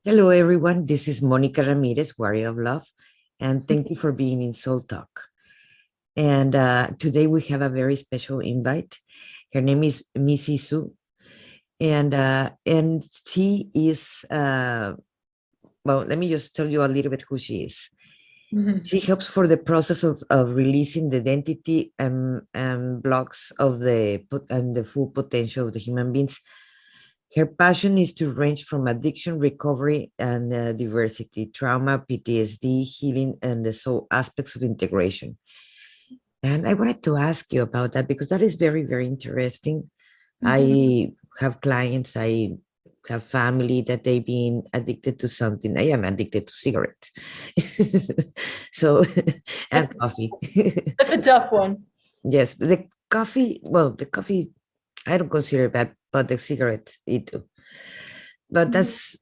Hello, everyone. This is Monica Ramirez, Warrior of Love, and thank you for being in Soul Talk. And today we have a very special invite. Her name is Missee Sue, and she is well. Let me just tell you a little bit who she is. She helps for the process of releasing the identity and blocks of the full potential of the human beings. Her passion is to range from addiction recovery and diversity, trauma, PTSD, healing, and the soul aspects of integration. And I wanted to ask you about that because that is very, very interesting. I have clients, I have family that they've been addicted to something. I am addicted to cigarettes. So, and coffee. That's a tough one. Yes, but the coffee, I don't consider bad, but the cigarettes, it do. But that's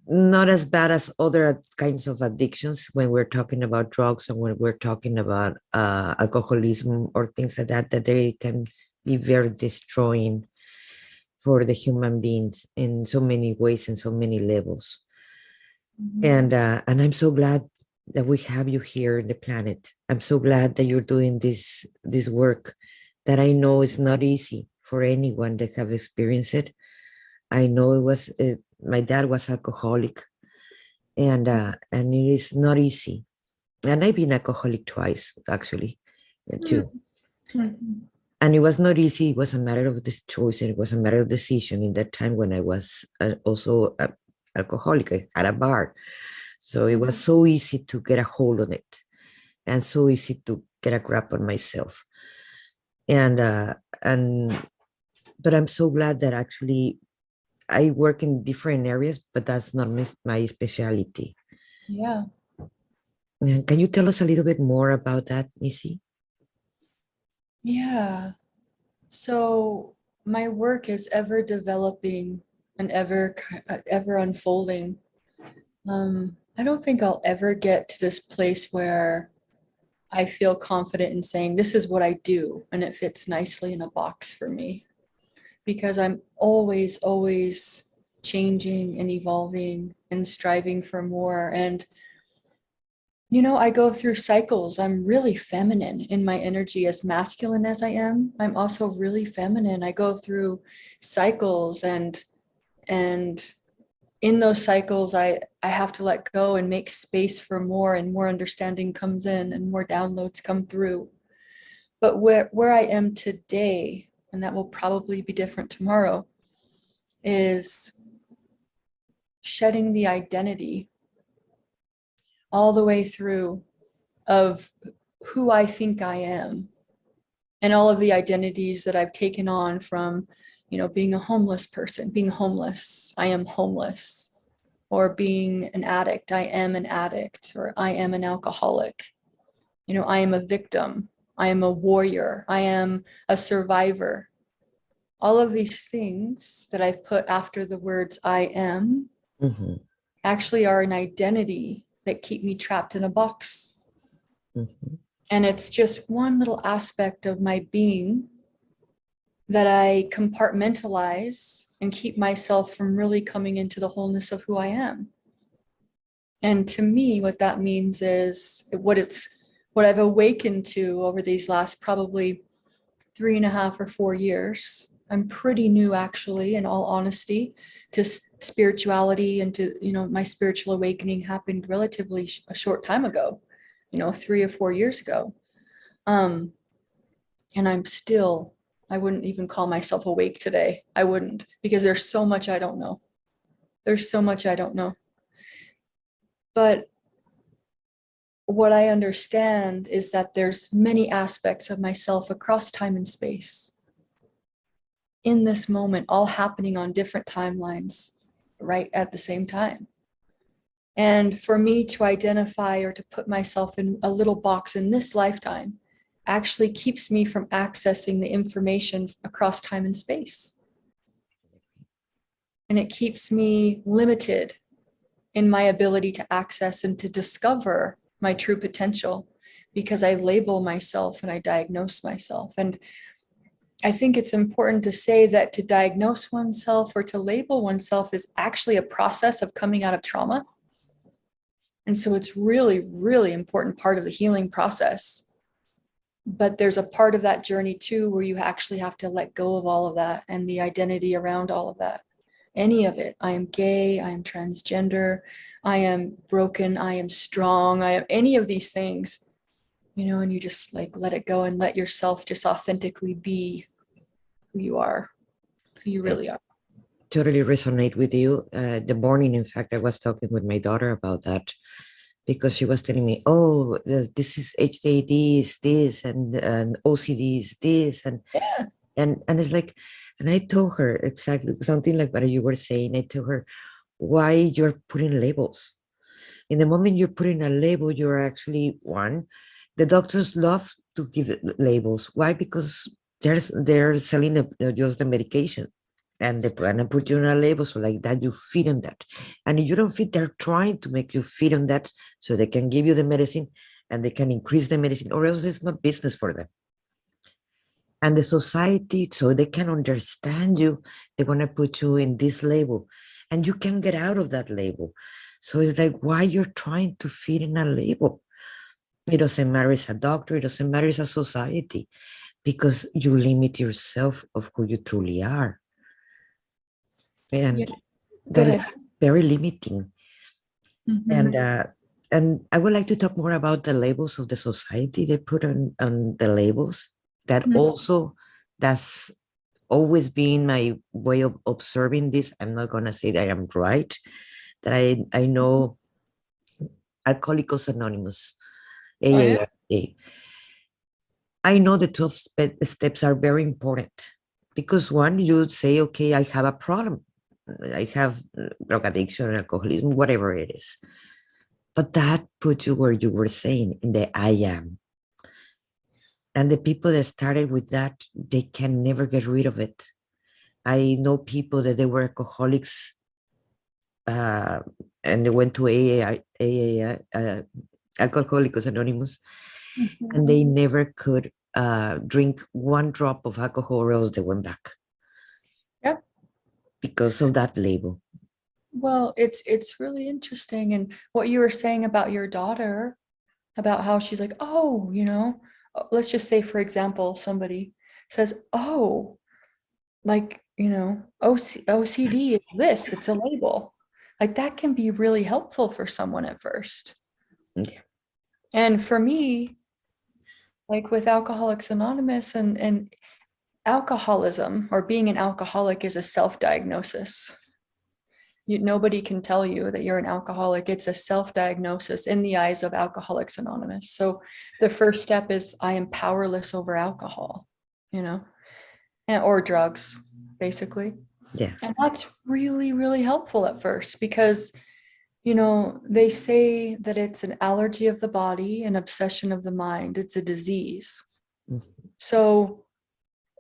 not as bad as other kinds of addictions when we're talking about drugs and when we're talking about alcoholism or things like that, that they can be very destroying for the human beings in so many ways and so many levels. And I'm so glad that we have you here in the planet. I'm so glad that you're doing this work that I know is not easy for anyone that have experienced it. I know it was my dad was alcoholic, and it is not easy. And I've been alcoholic twice, actually, too. And it was not easy. It was a matter of this choice, and it was a matter of decision. In that time when I was also alcoholic, I had a bar, so it was so easy to get a hold on it, and so easy to get a grab on myself. And but I'm so glad that actually I work in different areas, but that's not my specialty. Yeah. Can you tell us a little bit more about that, Missee? Yeah. So my work is ever developing and ever unfolding. I don't think I'll ever get to this place where I feel confident in saying this is what I do and it fits nicely in a box for me, because I'm always changing and evolving and striving for more. And I go through cycles. I'm really feminine in my energy, as masculine as I am. I'm also really feminine. I go through cycles, and in those cycles I have to let go and make space for more, and more understanding comes in and more downloads come through. But where I am today, and that will probably be different tomorrow, is shedding the identity all the way through of who I think I am, and all of the identities that I've taken on from, being a homeless person, being homeless, I am homeless, or being an addict, I am an addict, or I am an alcoholic. I am a victim, I am a warrior, I am a survivor. All of these things that I've put after the words I am Mm-hmm. actually are an identity that keep me trapped in a box. Mm-hmm. And it's just one little aspect of my being that I compartmentalize and keep myself from really coming into the wholeness of who I am. And to me, what that means is what I've awakened to over these last probably 3.5 or 4 years. I'm pretty new, actually, in all honesty, to spirituality, and to, my spiritual awakening happened relatively a short time ago, 3 or 4 years ago. And I wouldn't even call myself awake today. I wouldn't, because there's so much I don't know. There's so much I don't know. But what I understand is that there's many aspects of myself across time and space in this moment, all happening on different timelines, right at the same time. And for me to identify or to put myself in a little box in this lifetime actually keeps me from accessing the information across time and space. And it keeps me limited in my ability to access and to discover my true potential, because I label myself and I diagnose myself. And I think it's important to say that to diagnose oneself or to label oneself is actually a process of coming out of trauma. And so it's really, really important part of the healing process. But there's a part of that journey too, where you actually have to let go of all of that and the identity around all of that. Any of it. I am gay, I am transgender, I am broken, I am strong, I am any of these things, and you just like let it go and let yourself just authentically be who you are, who you I really are. totally resonate with you. The morning, in fact, I was talking with my daughter about that because she was telling me, oh, this is HDAD is this and OCD is this. Yeah. And it's like, and I told her exactly something like what you were saying. I told her why you're putting labels. In the moment you're putting a label, you're actually one. The doctors love to give labels. Why? Because they're selling just the medication, and they plan to put you on a label, so like that you feed on that. And if you don't feed, they're trying to make you feed on that so they can give you the medicine and they can increase the medicine, or else it's not business for them. And the society, so they can understand you, they want to put you in this label and you can get out of that label. So it's like, why you're trying to fit in a label? It doesn't matter as a doctor, it doesn't matter as a society, because you limit yourself of who you truly are. And Yeah. Go that is ahead. very limiting. Mhm. And I would like to talk more about the labels of the society they put on the labels. That Mhm. also, that's always been my way of observing this. I'm not gonna say that I'm right. That I know Alcoholics Anonymous, Oh yeah. AAA. I know the 12 steps are very important because one, you say, okay, I have a problem. I have drug addiction, alcoholism, whatever it is. But that puts you where you were saying in the I am. And the people that started with that, they can never get rid of it. I know people that they were alcoholics uh, and they went to Alcoholics Anonymous, and Mhm. they never could drink one drop of alcohol, or else they went back Yeah. because of that label. Well, it's really interesting. And what you were saying about your daughter, about how she's like, oh, let's just say, for example, somebody says, oh, like, OCD is this, it's a label. Like that can be really helpful for someone at first. Yeah. And for me, like with Alcoholics Anonymous and alcoholism or being an alcoholic is a self-diagnosis. Nobody can tell you that you're an alcoholic. It's a self-diagnosis in the eyes of Alcoholics Anonymous. So the first step is I am powerless over alcohol, you know, or drugs, basically. Yeah. And that's really, really helpful at first because, they say that it's an allergy of the body, an obsession of the mind. It's a disease. Mhm. So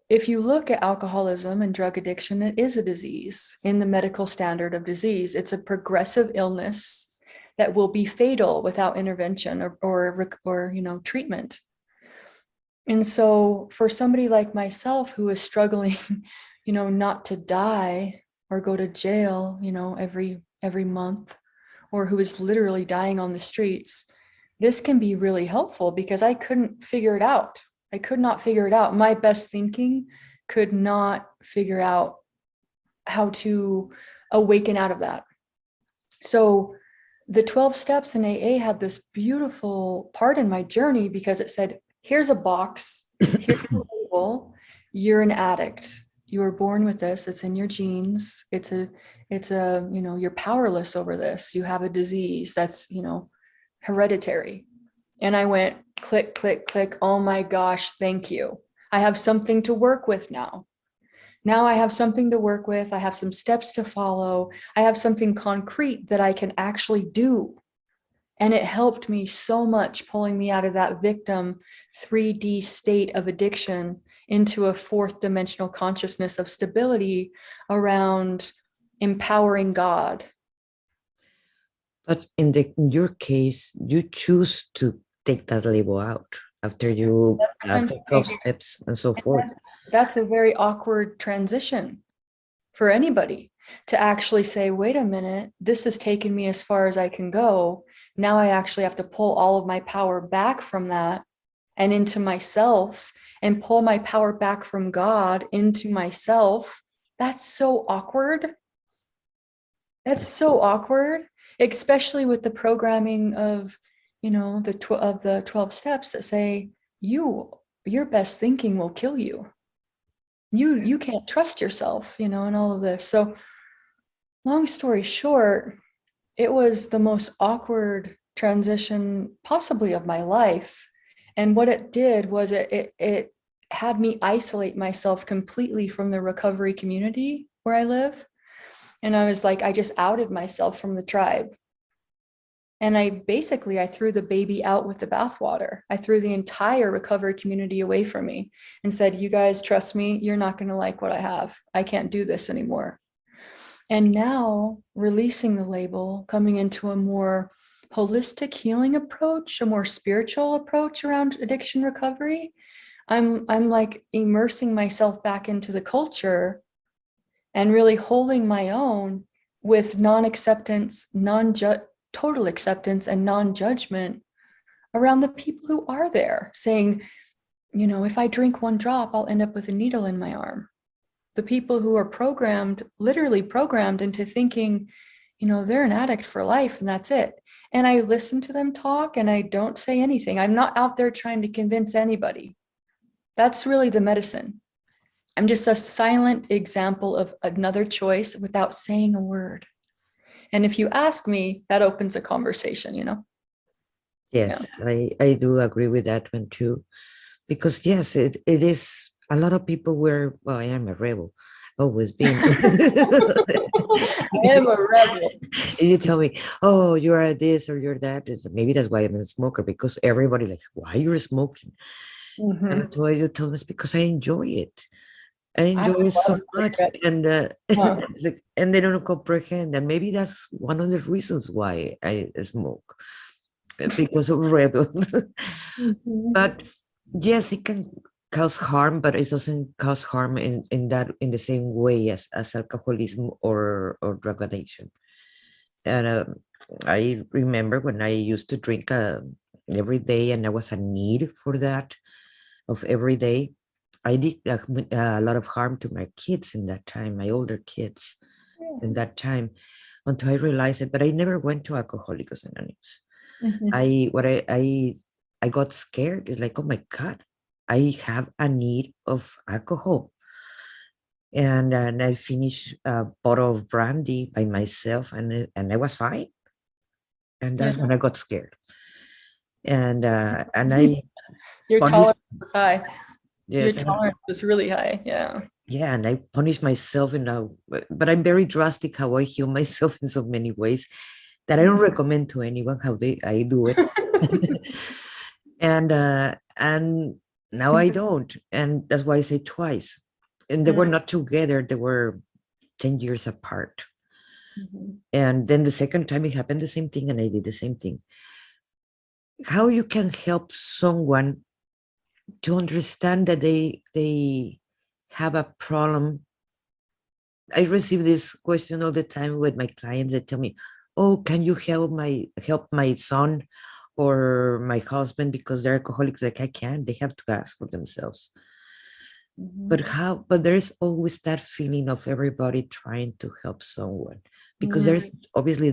if you look at alcoholism and drug addiction, it is a disease in the medical standard of disease. It's a progressive illness that will be fatal without intervention or treatment. And so for somebody like myself who is struggling, not to die or go to jail, every month, or who is literally dying on the streets, this can be really helpful because I couldn't figure it out. I could not figure it out. My best thinking could not figure out how to awaken out of that. So the 12 steps in AA had this beautiful part in my journey because it said, here's a box, here's a label, you're an addict. You were born with this, it's in your genes. You're powerless over this. You have a disease that's, hereditary. And I went click, click, click. Oh my gosh, thank you. I have something to work with now. Now I have something to work with. I have some steps to follow. I have something concrete that I can actually do. And it helped me so much pulling me out of that victim 3D state of addiction into a fourth dimensional consciousness of stability around empowering God. But in your case, you choose to take that label out after you, I'm after 12 saying steps and so forth. that's a very awkward transition for anybody to actually say, wait a minute, this has taken me as far as I can go. Now I actually have to pull all of my power back from that and into myself, and pull my power back from God into myself. That's so awkward. That's so awkward, especially with the programming of, the 12 steps that say your best thinking will kill you. You can't trust yourself, and all of this. So long story short, it was the most awkward transition possibly of my life. And what it did was it had me isolate myself completely from the recovery community where I live. And I was like, I just outed myself from the tribe. And I threw the baby out with the bathwater. I threw the entire recovery community away from me and said, you guys, trust me, you're not going to like what I have. I can't do this anymore. And now releasing the label, coming into a more holistic healing approach, a more spiritual approach around addiction recovery, I'm like immersing myself back into the culture and really holding my own with non-acceptance, total acceptance and non-judgment around the people who are there, saying, if I drink one drop, I'll end up with a needle in my arm. The people who are literally programmed into thinking, they're an addict for life and that's it. And I listen to them talk and I don't say anything. I'm not out there trying to convince anybody. That's really the medicine. I'm just a silent example of another choice without saying a word. And if you ask me, that opens a conversation, Yes, I do agree with that one too. Because yes, it is a lot of people were, well, I am a rebel, always been. I am a rebel. And you tell me, oh, you are this or you're that. Maybe that's why I'm a smoker, because everybody like, why you're smoking? And that's why you tell me it's because I enjoy it. I I enjoy it so love much, cigarettes. and Huh. and they don't comprehend, and maybe that's one of the reasons why I smoke, because of rebels. Mhm. But yes, it can cause harm, but it doesn't cause harm in the same way as alcoholism or drug addiction. And I remember when I used to drink every day, and there was a need for that of every day. I did a lot of harm to my kids in that time, my older kids Yeah. in that time, until I realized it. But I never went to Alcoholics Anonymous. Mhm. I got scared. It's like, oh my God, I have a need of alcohol. And I finished a bottle of brandy by myself, and I was fine. And Yeah. that's when I got scared. And I Your punished, tolerance was high. Your yes, tolerance was really high. Yeah. yeah, and I punish myself in a, but I'm very drastic how I heal myself in so many ways that I don't Mhm. recommend to anyone how I do it. And now I don't, and that's why I say twice. And they were Mhm. not together; they were 10 years apart. Mhm. And then the second time it happened, the same thing, and I did the same thing. How you can help someone to understand that they have a problem. I receive this question all the time with my clients. They tell me, "Oh, can you help my son or my husband because they're alcoholics?" Like I can. They have to ask for themselves. But Mhm. how? But there's always that feeling of everybody trying to help someone, because Mhm.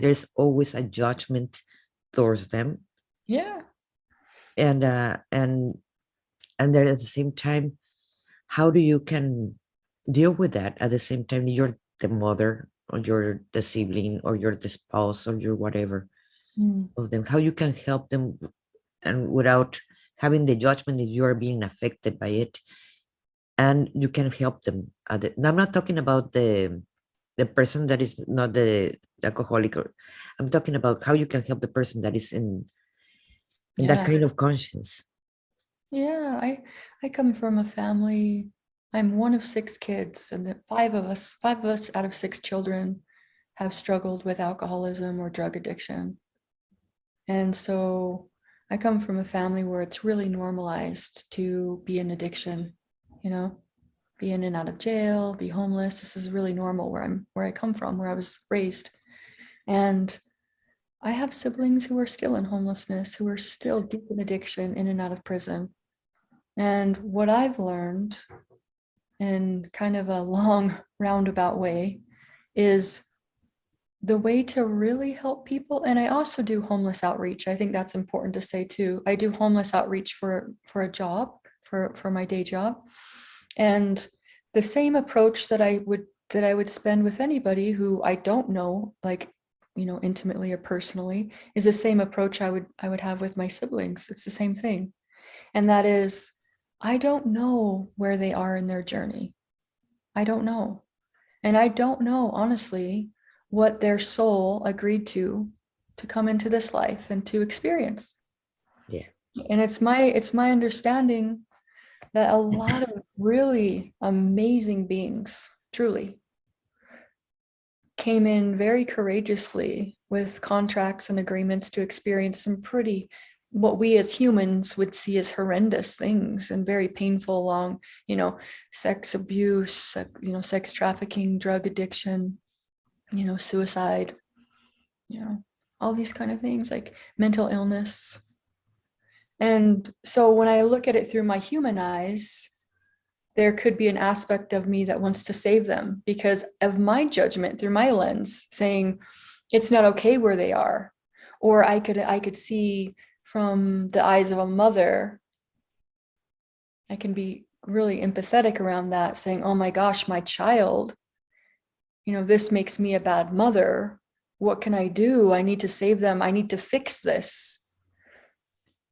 there's always a judgment towards them, Yeah. and and there at the same time, how do you can deal with that at the same time you're the mother or you're the sibling or you're the spouse or you're whatever Mm. of them, how you can help them and without having the judgment that you are being affected by it, and you can help them I'm not talking about the person that is not the alcoholic, or I'm talking about how you can help the person that is in that Yeah. kind of conscience. Yeah. I come from a family. I'm one of six kids, and the five of us out of six children have struggled with alcoholism or drug addiction. And so I come from a family where it's really normalized to be in addiction, you know, be in and out of jail, be homeless. This is really normal where I come from, where I was raised. And I have siblings who are still in homelessness, who are still deep in addiction, in and out of prison. And what I've learned in kind of a long roundabout way is the way to really help people. And I also do homeless outreach. I think that's important to say too. I do homeless outreach for a job, for my day job. And the same approach that I would spend with anybody who I don't know, like, intimately or personally, is the same approach I would have with my siblings. It's the same thing. And that is, I don't know where they are in their journey. I don't know. And I don't know, honestly, what their soul agreed to come into this life and to experience. Yeah. And it's my understanding that a lot of really amazing beings, truly, came in very courageously with contracts and agreements to experience some pretty, what we as humans would see as horrendous things and very painful, long, sex abuse, sex trafficking, drug addiction, suicide, all these kind of things, like mental illness. And so when I look at it through my human eyes, there could be an aspect of me that wants to save them because of my judgment through my lens, saying it's not okay where they are. Or I could see from the eyes of a mother, I can be really empathetic around that, saying, oh my gosh, my child, this makes me a bad mother. What can I do? I need to save them. I need to fix this.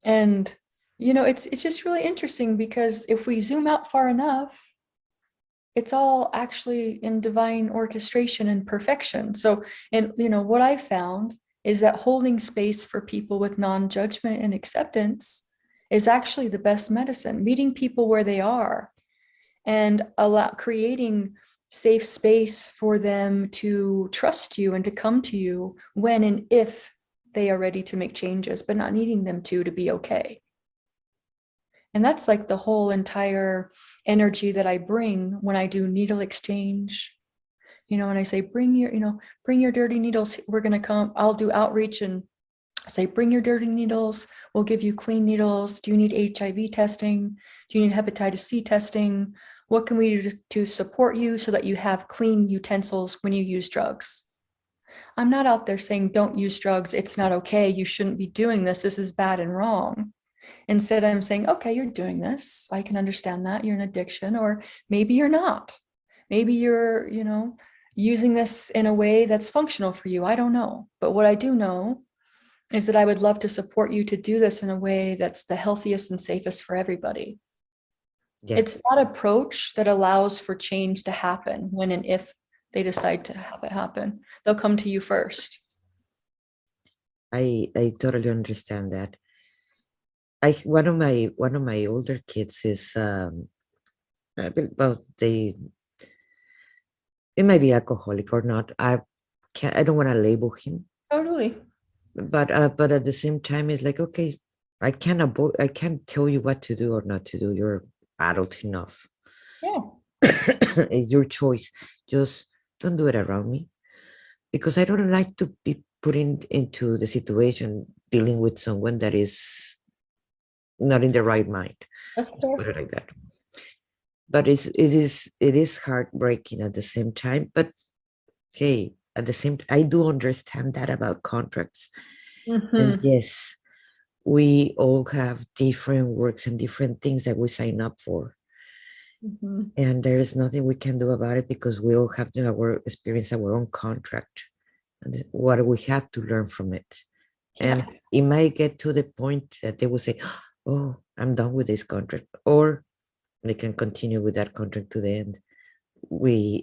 And it's just really interesting because if we zoom out far enough, it's all actually in divine orchestration and perfection. So, and what I found is that holding space for people with non-judgment and acceptance is actually the best medicine. Meeting people where they are and creating safe space for them to trust you and to come to you when and if they are ready to make changes, but not needing them to be okay. And that's like the whole entire energy that I bring when I do needle exchange. And I say, bring your dirty needles. We're going to come, I'll do outreach and say, bring your dirty needles. We'll give you clean needles. Do you need HIV testing? Do you need hepatitis C testing? What can we do to support you so that you have clean utensils when you use drugs? I'm not out there saying, don't use drugs. It's not okay. You shouldn't be doing this. This is bad and wrong. Instead, I'm saying, okay, you're doing this. I can understand that you're in addiction, or maybe you're not. Maybe you're, using this in a way that's functional for you. I don't know. But what I do know is that I would love to support you to do this in a way that's the healthiest and safest for everybody. Yeah. It's that approach that allows for change to happen when and if they decide to have it happen. They'll come to you first. I totally understand that. One of my older kids is well, it might be alcoholic or not. I don't want to label him, Totally. but at the same time, it's like, okay, I can't tell you what to do or not to do. You're adult enough. Yeah. It's your choice. Just don't do it around me, because I don't like to be put into the situation dealing with someone that is not in the right mind. That's Let's fair. put it like that. But it is heartbreaking at the same time. But hey, at the same I do understand that about contracts. And Mm-hmm. yes, we all have different works and different things that we sign up for. Mm-hmm. And there is nothing we can do about it because we all have to experience our own contract and what we have to learn from it. Yeah. And it might get to the point that they will say, oh, I'm done with this contract, or they can continue with that contract to the end.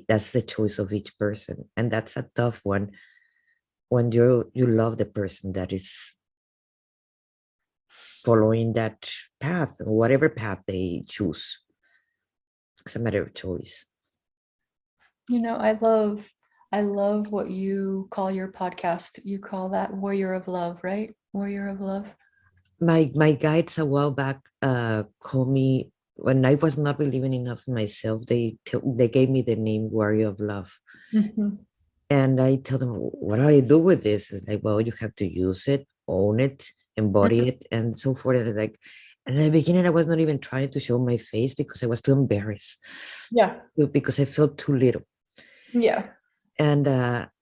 That's the choice of each person, and that's a tough one when you love the person that is following that path, whatever path they choose. It's a matter of choice. I love what you call your podcast. You call that Warrior of Love, right? Warrior of Love. my guides a while back called me when I was not believing enough in myself. They gave me the name Warrior of Love, Mhm. and I tell them, what do I do with this? It's like, well, you have to use it, own it, embody it, and so forth. And like, and in the beginning, I was not even trying to show my face because I was too embarrassed, Yeah. because I felt too little. Yeah. And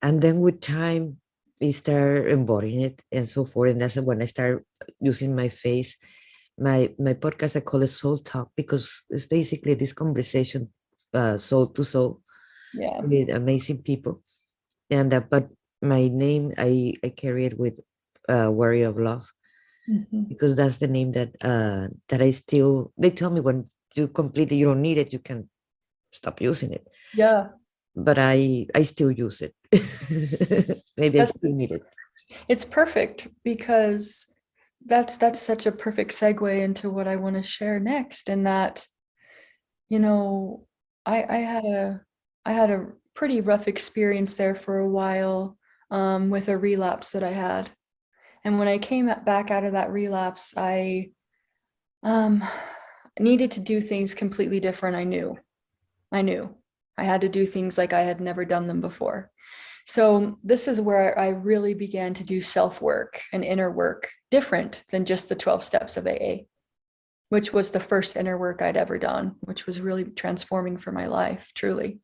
then with time, we start embodying it and so forth. And that's when I start using my face. My podcast, I call it Soul Talk, because it's basically this conversation, soul to soul, Yeah. with amazing people. And but my name, I carry it with Warrior of Love, Mhm. because that's the name that I still. They tell me when you don't need it, you can stop using it. Yeah. But I still use it. Maybe I That's still need it. it's perfect because that's such a perfect segue into what I want to share next. And that, you know, I had a pretty rough experience there for a while, with a relapse that I had. And when I came back out of that relapse, I um, needed to do things completely different. I knew I had to do things like I had never done them before. So this is where I really began to do self work and inner work different than just the 12 steps of AA, which was the first inner work I'd ever done, which was really transforming for my life, truly.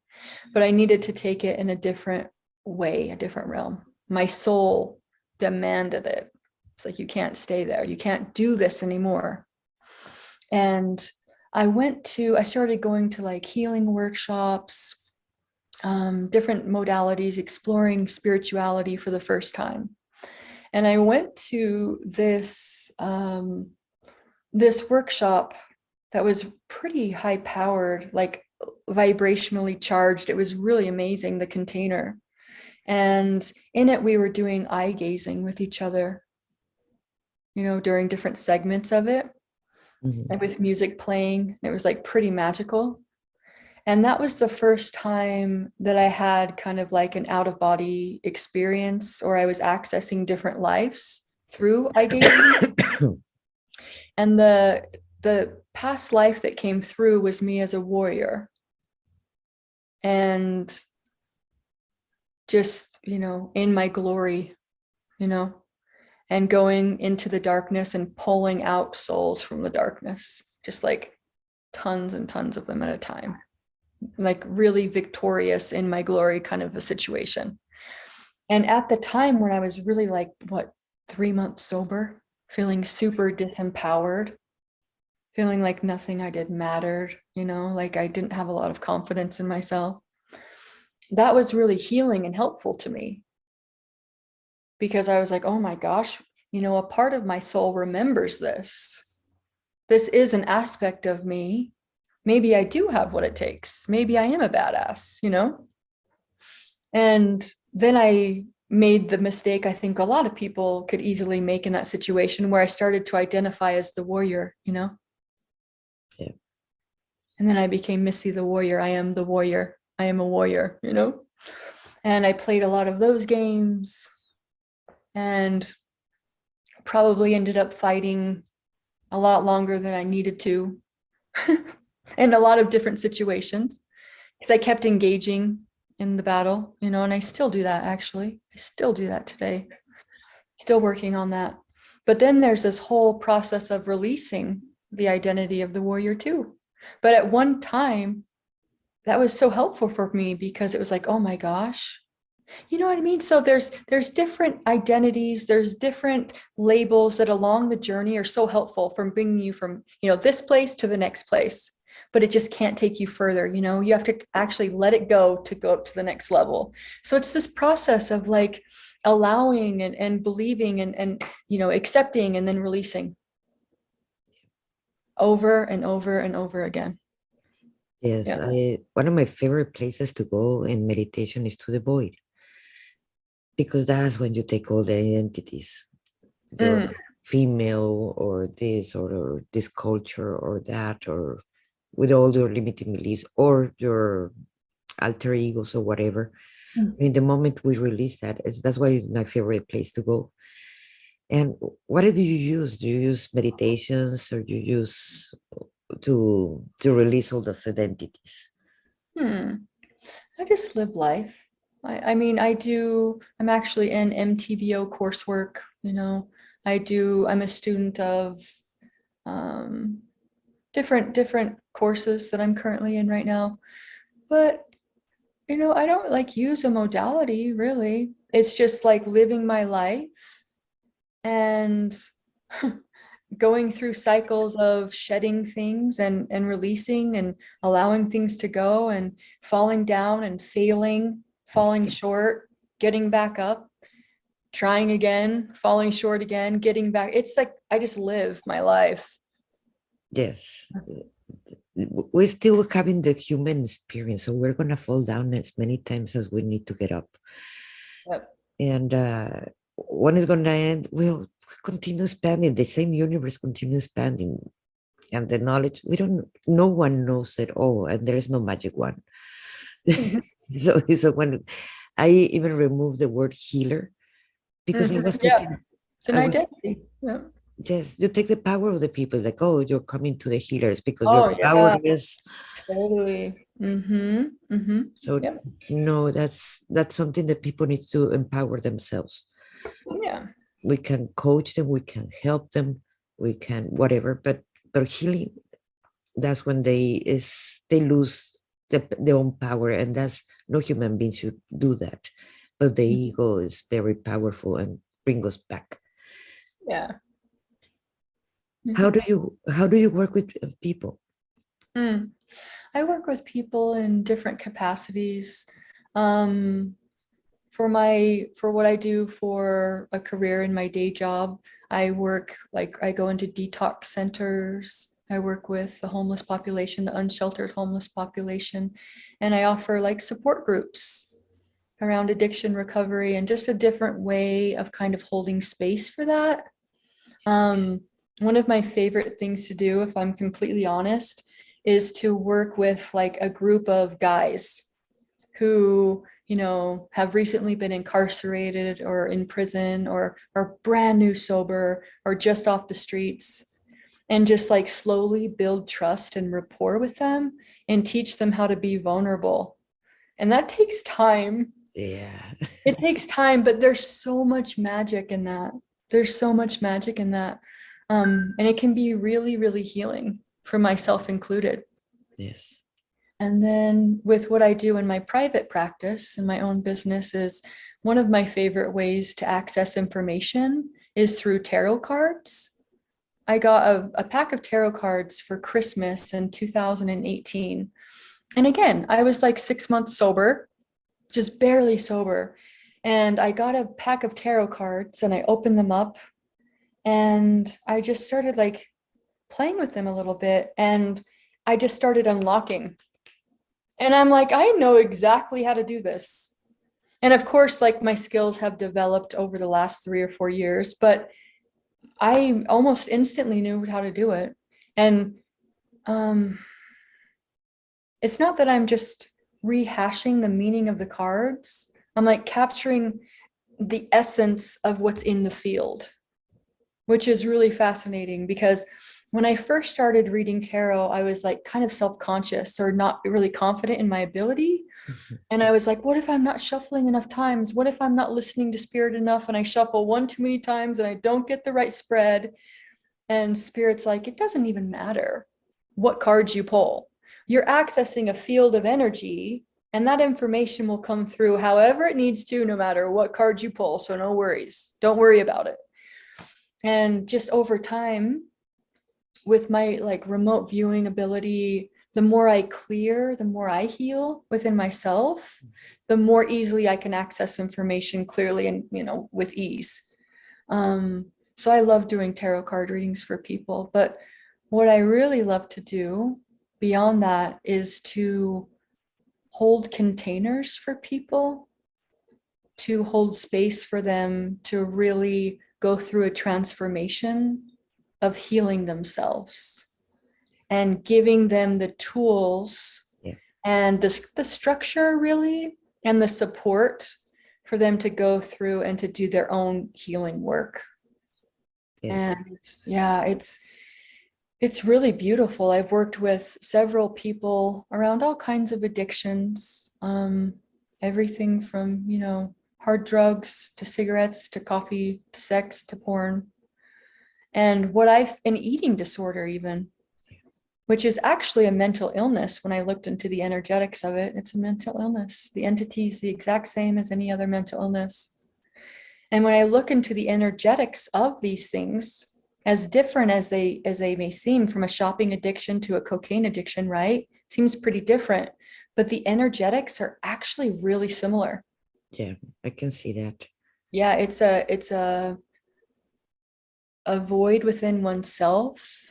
But I needed to take it in a different way, a different realm. My soul demanded it. It's like, you can't stay there. You can't do this anymore. And I started going to like healing workshops, different modalities, exploring spirituality for the first time. And I went to this workshop that was pretty high powered, like vibrationally charged. It was really amazing, the container. And in it, we were doing eye gazing with each other, during different segments of it, and Mhm. with music playing. It was like pretty magical. And that was the first time that I had kind of like an out of body experience, or I was accessing different lives through eye gazing. And the past life that came through was me as a warrior, and just, in my glory, you know, and going into the darkness and pulling out souls from the darkness, just like tons and tons of them at a time, like really victorious in my glory kind of a situation. And at the time when I was really like, 3 months sober, feeling super disempowered, feeling like nothing I did mattered, like I didn't have a lot of confidence in myself. That was really healing and helpful to me, because I was like, oh my gosh, a part of my soul remembers this. This is an aspect of me. Maybe I do have what it takes. Maybe I am a badass. And then I made the mistake I think a lot of people could easily make in that situation, where I started to identify as the warrior. Yeah. And then I became Missee the warrior. I am the warrior. I am a warrior. And I played a lot of those games, and probably ended up fighting a lot longer than I needed to in a lot of different situations, because I kept engaging in the battle, and I still do that actually. I still do that today. Still working on that. But then there's this whole process of releasing the identity of the warrior too. But at one time, that was so helpful for me, because it was like, oh my gosh, you know what I mean? So there's different identities, there's different labels that along the journey are so helpful from bringing you from, this place to the next place. But it just can't take you further. You have to actually let it go to go up to the next level. So it's this process of like allowing and believing and accepting and then releasing over and over and over again. Yes, Yeah. one of my favorite places to go in meditation is to the void, because that's when you take all the identities, your Mm, female or this or this culture or that, or with all your limiting beliefs or your alter egos or whatever. mm, In the moment we release that, that's why it's my favorite place to go. And what do you use? Do you use meditations, or do you use to release all those identities? I just live life. I mean, I'm actually in MTVO coursework, I'm a student of um, different courses that I'm currently in right now. But, I don't like use a modality really. It's just like living my life and going through cycles of shedding things and releasing and allowing things to go and falling down and failing, falling short, getting back up, trying again, falling short again, getting back. It's like I just live my life. Yes. We're still having the human experience, so we're gonna fall down as many times as we need to get up. Yep. And when is gonna end? We'll continue expanding. The same universe continues expanding, and the knowledge, we don't, no one knows it all, and there is no magic one. Mhm. So when I even removed the word healer, because I was Yeah, taking, it's an I was, identity. Yeah. yes, you take the power of the people, like, oh, you're coming to the healers because you're Oh yeah, powerless. totally. Mm-hmm. Mm-hmm. So Yep. no, that's something that people need to empower themselves. Yeah. We can coach them, we can help them, we can whatever, but healing, that's when they lose their own power, and that's, no human being should do that. But the Mhm. ego is very powerful and bring us back. Yeah. How Mhm. do you work with people? Mm. I work with people in different capacities. Um, for what I do for a career in my day job, I go into detox centers. I work with the homeless population, the unsheltered homeless population, and I offer like support groups around addiction recovery and just a different way of kind of holding space for that. Um, One of my favorite things to do, if I'm completely honest, is to work with like a group of guys who, have recently been incarcerated or in prison or are brand new sober or just off the streets, and just like slowly build trust and rapport with them and teach them how to be vulnerable. And that takes time. Yeah. It takes time, but there's so much magic in that. There's so much magic in that. And it can be really, really healing for myself included. Yes. And then with what I do in my private practice and my own business is one of my favorite ways to access information is through tarot cards. I got a pack of tarot cards for Christmas in 2018. And again, I was like 6 months sober, just barely sober. And I got a pack of tarot cards and I opened them up and I just started like playing with them a little bit and I just started unlocking. And I'm like, I know exactly how to do this. And of course, like my skills have developed over the last 3 or 4 years, but I almost instantly knew how to do it. And um, it's not that I'm just rehashing the meaning of the cards. I'm like capturing the essence of what's in the field, which is really fascinating because when I first started reading tarot, I was like kind of self-conscious or not really confident in my ability. Mhm. And I was like, what if I'm not shuffling enough times? What if I'm not listening to spirit enough and I shuffle one too many times and I don't get the right spread? And spirit's like, it doesn't even matter what cards you pull. You're accessing a field of energy and that information will come through however it needs to, no matter what cards you pull. So no worries. Don't worry about it. And just over time, with my like remote viewing ability, the more I clear, the more I heal within myself, the more easily I can access information clearly and, with ease. So I love doing tarot card readings for people, but what I really love to do beyond that is to hold containers for people, to hold space for them to really go through a transformation of healing themselves and giving them the tools Yeah. and the structure really and the support for them to go through and to do their own healing work. Yes. And yeah, it's really beautiful. I've worked with several people around all kinds of addictions, everything from, hard drugs to cigarettes to coffee to sex to porn, and an eating disorder even, which is actually a mental illness. When I looked into the energetics of it, it's a mental illness. The entity is the exact same as any other mental illness. And when I look into the energetics of these things, as different as they may seem, from a shopping addiction to a cocaine addiction, right? Seems pretty different, but the energetics are actually really similar. Yeah, I can see that. Yeah, it's a void within oneself,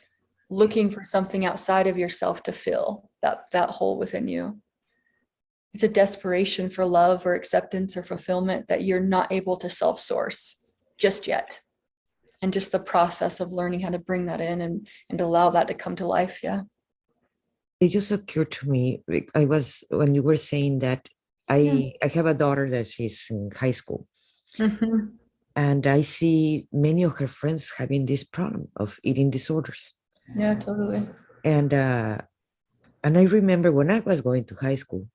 looking for something outside of yourself to fill that hole within you. It's a desperation for love or acceptance or fulfillment that you're not able to self-source just yet. And just the process of learning how to bring that in and allow that to come to life. Yeah. It just occurred to me, when you were saying that, Yeah. I have a daughter that she's in high school, Mm-hmm. and I see many of her friends having this problem of eating disorders. Yeah, totally. And and I remember when I was going to high school,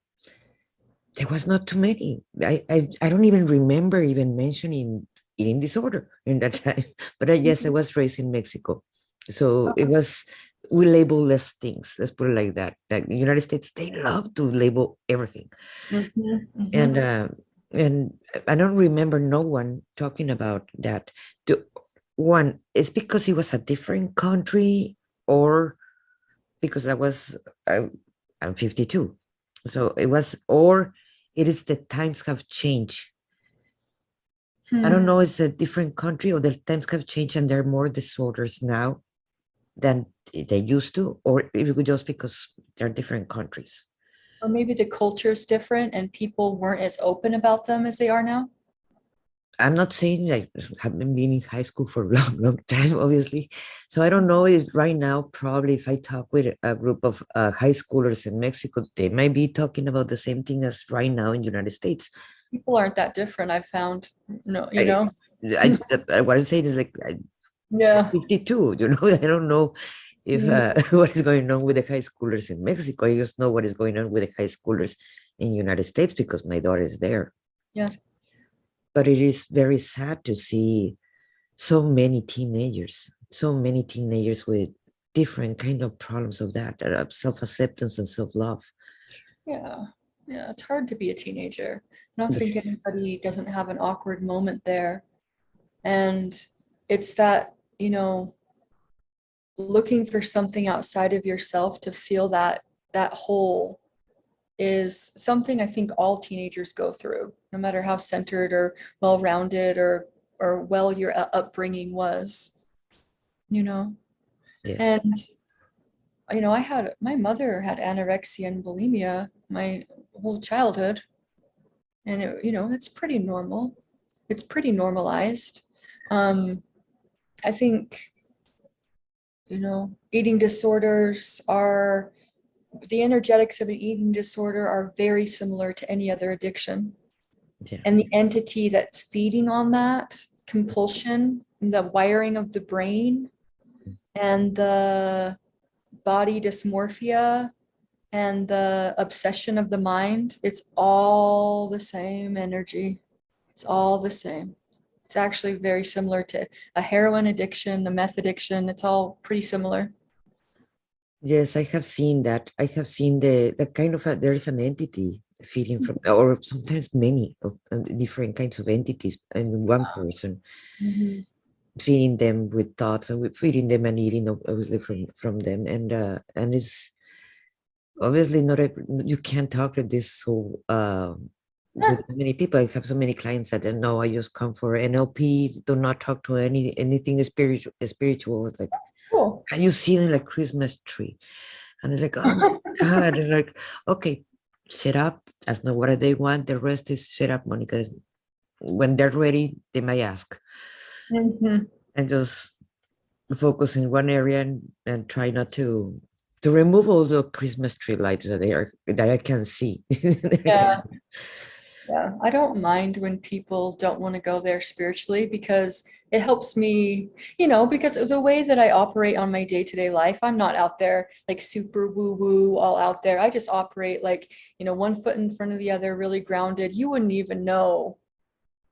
there was not too many. I don't even remember even mentioning eating disorder in that time. But I guess I was raised in Mexico, so it was, we label less things. Let's put it like that. Like the United States, they love to label everything, Mm-hmm. and Mm-hmm. I don't remember no one talking about that. The one is because it was a different country, or because I'm 52. So it was, or it is the times have changed. I don't Hmm. know, it's a different country, or the times have changed and there are more disorders now than they used to, or just because they're different countries. Or maybe the culture's different and people weren't as open about them as they are now. I'm not saying I haven't been in high school for a long, long time, obviously. So I don't know if right now, probably if I talk with a group of high schoolers in Mexico, they might be talking about the same thing as right now in the United States. People aren't that different, I've found. No, I, what I'm saying is like, I'm Yeah. 52, I don't know if Mhm. what is going on with the high schoolers in Mexico. I just know what is going on with the high schoolers in the United States because my daughter is there. Yeah. But it is very sad to see so many teenagers with different kind of problems of that, self-acceptance and self-love. Yeah. Yeah. It's hard to be a teenager. I don't think anybody doesn't have an awkward moment there. And it's that, looking for something outside of yourself to feel that hole is something I think all teenagers go through, no matter how centered or well-rounded or well your upbringing was, you know. Yes. And I had my mother had anorexia and bulimia my whole childhood, and it's pretty normal. It's pretty normalized. I think eating disorders are the energetics of an eating disorder are very similar to any other addiction. Yeah. And the entity that's feeding on that compulsion, the wiring of the brain, and the body dysmorphia, and the obsession of the mind, it's all the same energy. It's all the same. It's actually very similar to a heroin addiction, a meth addiction. It's all pretty similar. Yes, I have seen that. I have seen the kind of there is an entity feeding from, or sometimes many of different kinds of entities in one person, Mhm. feeding them with thoughts and with feeding them and eating obviously from them, and it's obviously not you can't talk with this so with many people. I have so many clients that know I just come for NLP, do not talk to anything spiritual. It's like, Cool. can you see it like Christmas tree? And it's like, oh my God. It's like, okay, shut up. That's not what they want. The rest is shut up, Monica. When they're ready, they might ask. Mhm. And just focus in one area and try not to remove all the Christmas tree lights that I can see. Yeah. Yeah, I don't mind when people don't want to go there spiritually because it helps me, because the way that I operate on my day-to-day life, I'm not out there like super woo-woo all out there. I just operate like, one foot in front of the other, really grounded. You wouldn't even know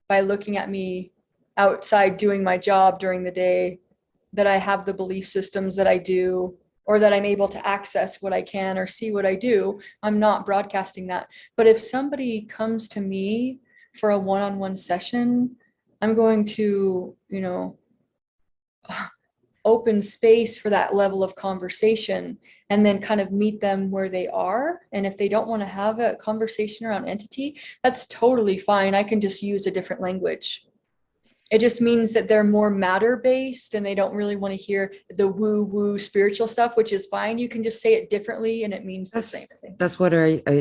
by looking at me outside doing my job during the day that I have the belief systems that I do, or that I'm able to access what I can or see what I do. I'm not broadcasting that. But if somebody comes to me for a one-on-one session, I'm going to, open space for that level of conversation and then kind of meet them where they are. And if they don't want to have a conversation around entity, that's totally fine. I can just use a different language. It just means that they're more matter based and they don't really want to hear the woo woo spiritual stuff, which is fine. You can just say it differently and it means the same thing. That's what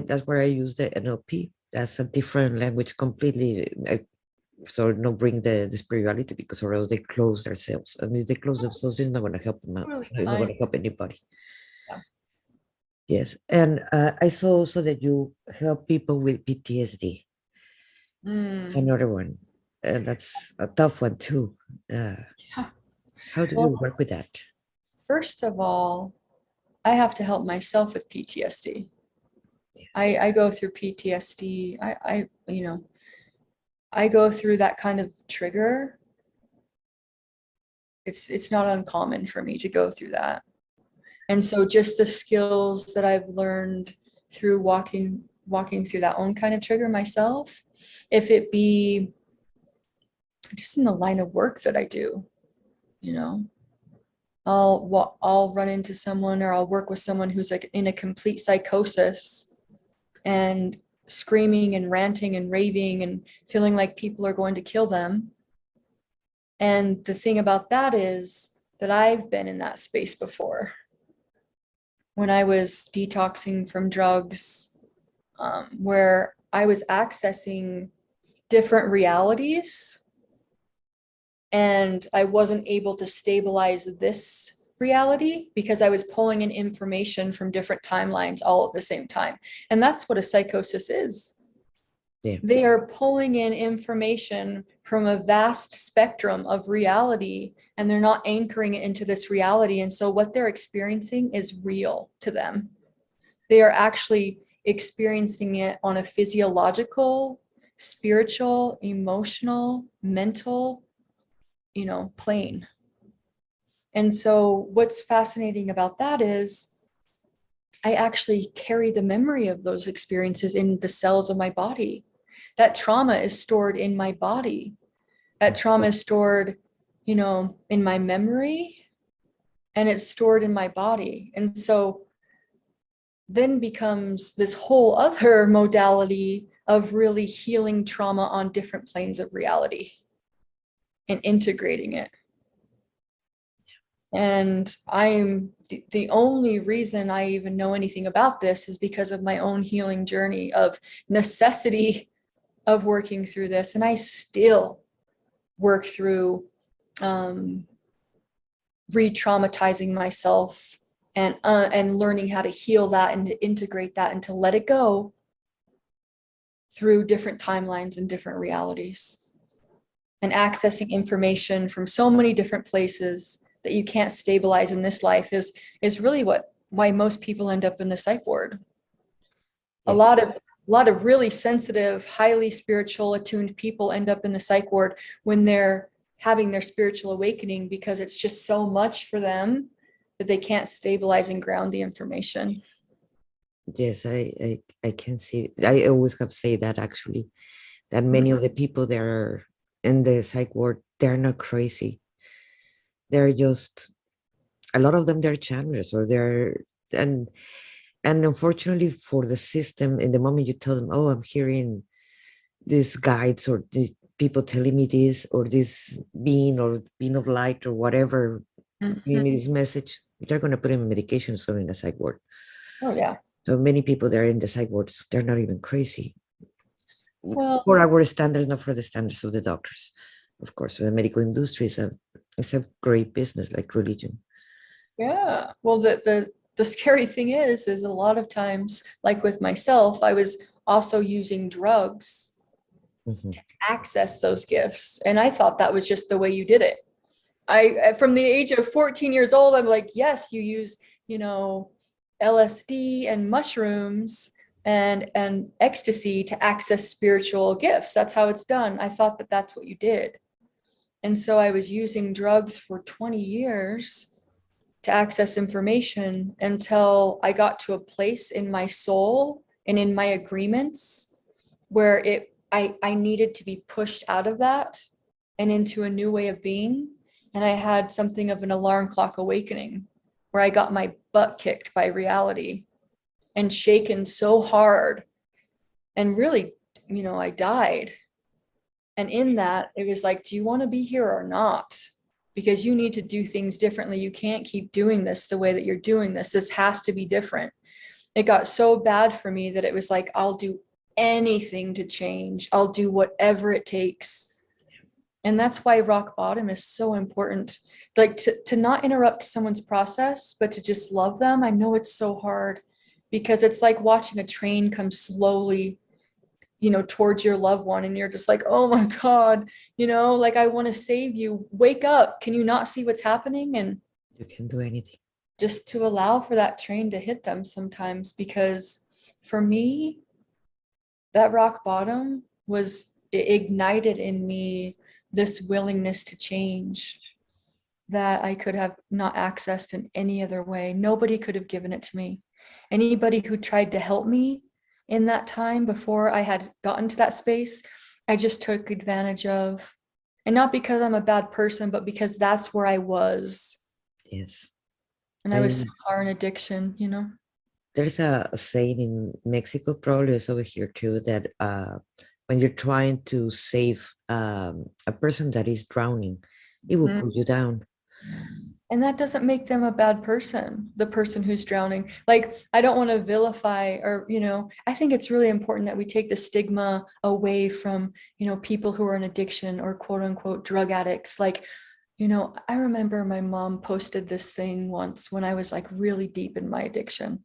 that's where I use the NLP. That's a different language completely. So no bring the spirituality, because or else they close themselves, and if they close themselves, it's not going to help them out. Totally It's not going fine. to help anybody. Yeah. Yes, and I saw also that you help people with PTSD. It's Mm. another one, and that's a tough one too. Uh, Yeah. how do you Well, work with that? first of all, I have to help myself with PTSD. I go through PTSD. I go through that kind of trigger. It's not uncommon for me to go through that. And so just the skills that I've learned through walking through that own kind of trigger myself, if it be just in the line of work that I do, you know, I'll run into someone or I'll work with someone who's like in a complete psychosis and screaming and ranting and raving and feeling like people are going to kill them. And the thing about that is that I've been in that space before. When I was detoxing from drugs, where I was accessing different realities and I wasn't able to stabilize this reality because I was pulling in information from different timelines all at the same time. And that's what a psychosis is. Yeah. They are pulling in information from a vast spectrum of reality and they're not anchoring it into this reality. And so what they're experiencing is real to them. They are actually experiencing it on a physiological, spiritual, emotional, mental, plane. And so what's fascinating about that is I actually carry the memory of those experiences in the cells of my body. That trauma is stored in my body. That trauma is stored, in my memory and it's stored in my body. And so then becomes this whole other modality of really healing trauma on different planes of reality and integrating it. And I'm the only reason I even know anything about this is because of my own healing journey of necessity of working through this. And I still work through re-traumatizing myself and learning how to heal that and to integrate that and to let it go through different timelines and different realities and accessing information from so many different places that you can't stabilize in this life is really why most people end up in the psych ward. A Yeah. lot of really sensitive, highly spiritual attuned people end up in the psych ward when they're having their spiritual awakening because it's just so much for them that they can't stabilize and ground the information. Yes, I can see. I always have said that actually, that many of the people that are in the psych ward, they're not crazy. They're just, a lot of them, they're channelers, or they're, and unfortunately for the system, in the moment you tell them, oh, I'm hearing these guides or these people telling me this, or this being or being of light or whatever, giving me this message, they're going to put in medication, so in a psych ward. Oh yeah. So many people that are in the psych wards, they're not even crazy. Well, For our standards, not for the standards of the doctors. Of course, so the medical industry is a great business, like religion. yeah. Well, the scary thing is a lot of times, like with myself, I was also using drugs Mhm. access those gifts. And I thought that was just the way you did it. From the age of 14 years old, I'm like, yes, you use, LSD and mushrooms and ecstasy to access spiritual gifts. That's how it's done. I thought that that's what you did. And so I was using drugs for 20 years to access information until I got to a place in my soul and in my agreements where I needed to be pushed out of that and into a new way of being. And I had something of an alarm clock awakening where I got my butt kicked by reality and shaken so hard. And really, I died. And in that, it was like, do you want to be here or not? Because you need to do things differently. You can't keep doing this the way that you're doing this. This has to be different. It got so bad for me that it was like, I'll do anything to change. I'll do whatever it takes. And that's why rock bottom is so important. Like to not interrupt someone's process, but to just love them. I know it's so hard because it's like watching a train come slowly towards your loved one, and you're just like, oh my God, like, I want to save you. Wake up. Can you not see what's happening? And You can do anything. just to allow for that train to hit them sometimes, because for me, that rock bottom it ignited in me this willingness to change that I could have not accessed in any other way. Nobody could have given it to me. Anybody who tried to help me in that time before I had gotten to that space, I just took advantage of. And not because I'm a bad person, but because that's where I was. Yes. And I was so And far in addiction. there's a saying in Mexico, probably it's over here too, that when you're trying to save a person that is drowning, it will Mm. pull you down. And that doesn't make them a bad person, the person who's drowning. Like, I don't want to vilify or, I think it's really important that we take the stigma away from, people who are in addiction or quote unquote drug addicts. Like, I remember my mom posted this thing once when I was like really deep in my addiction.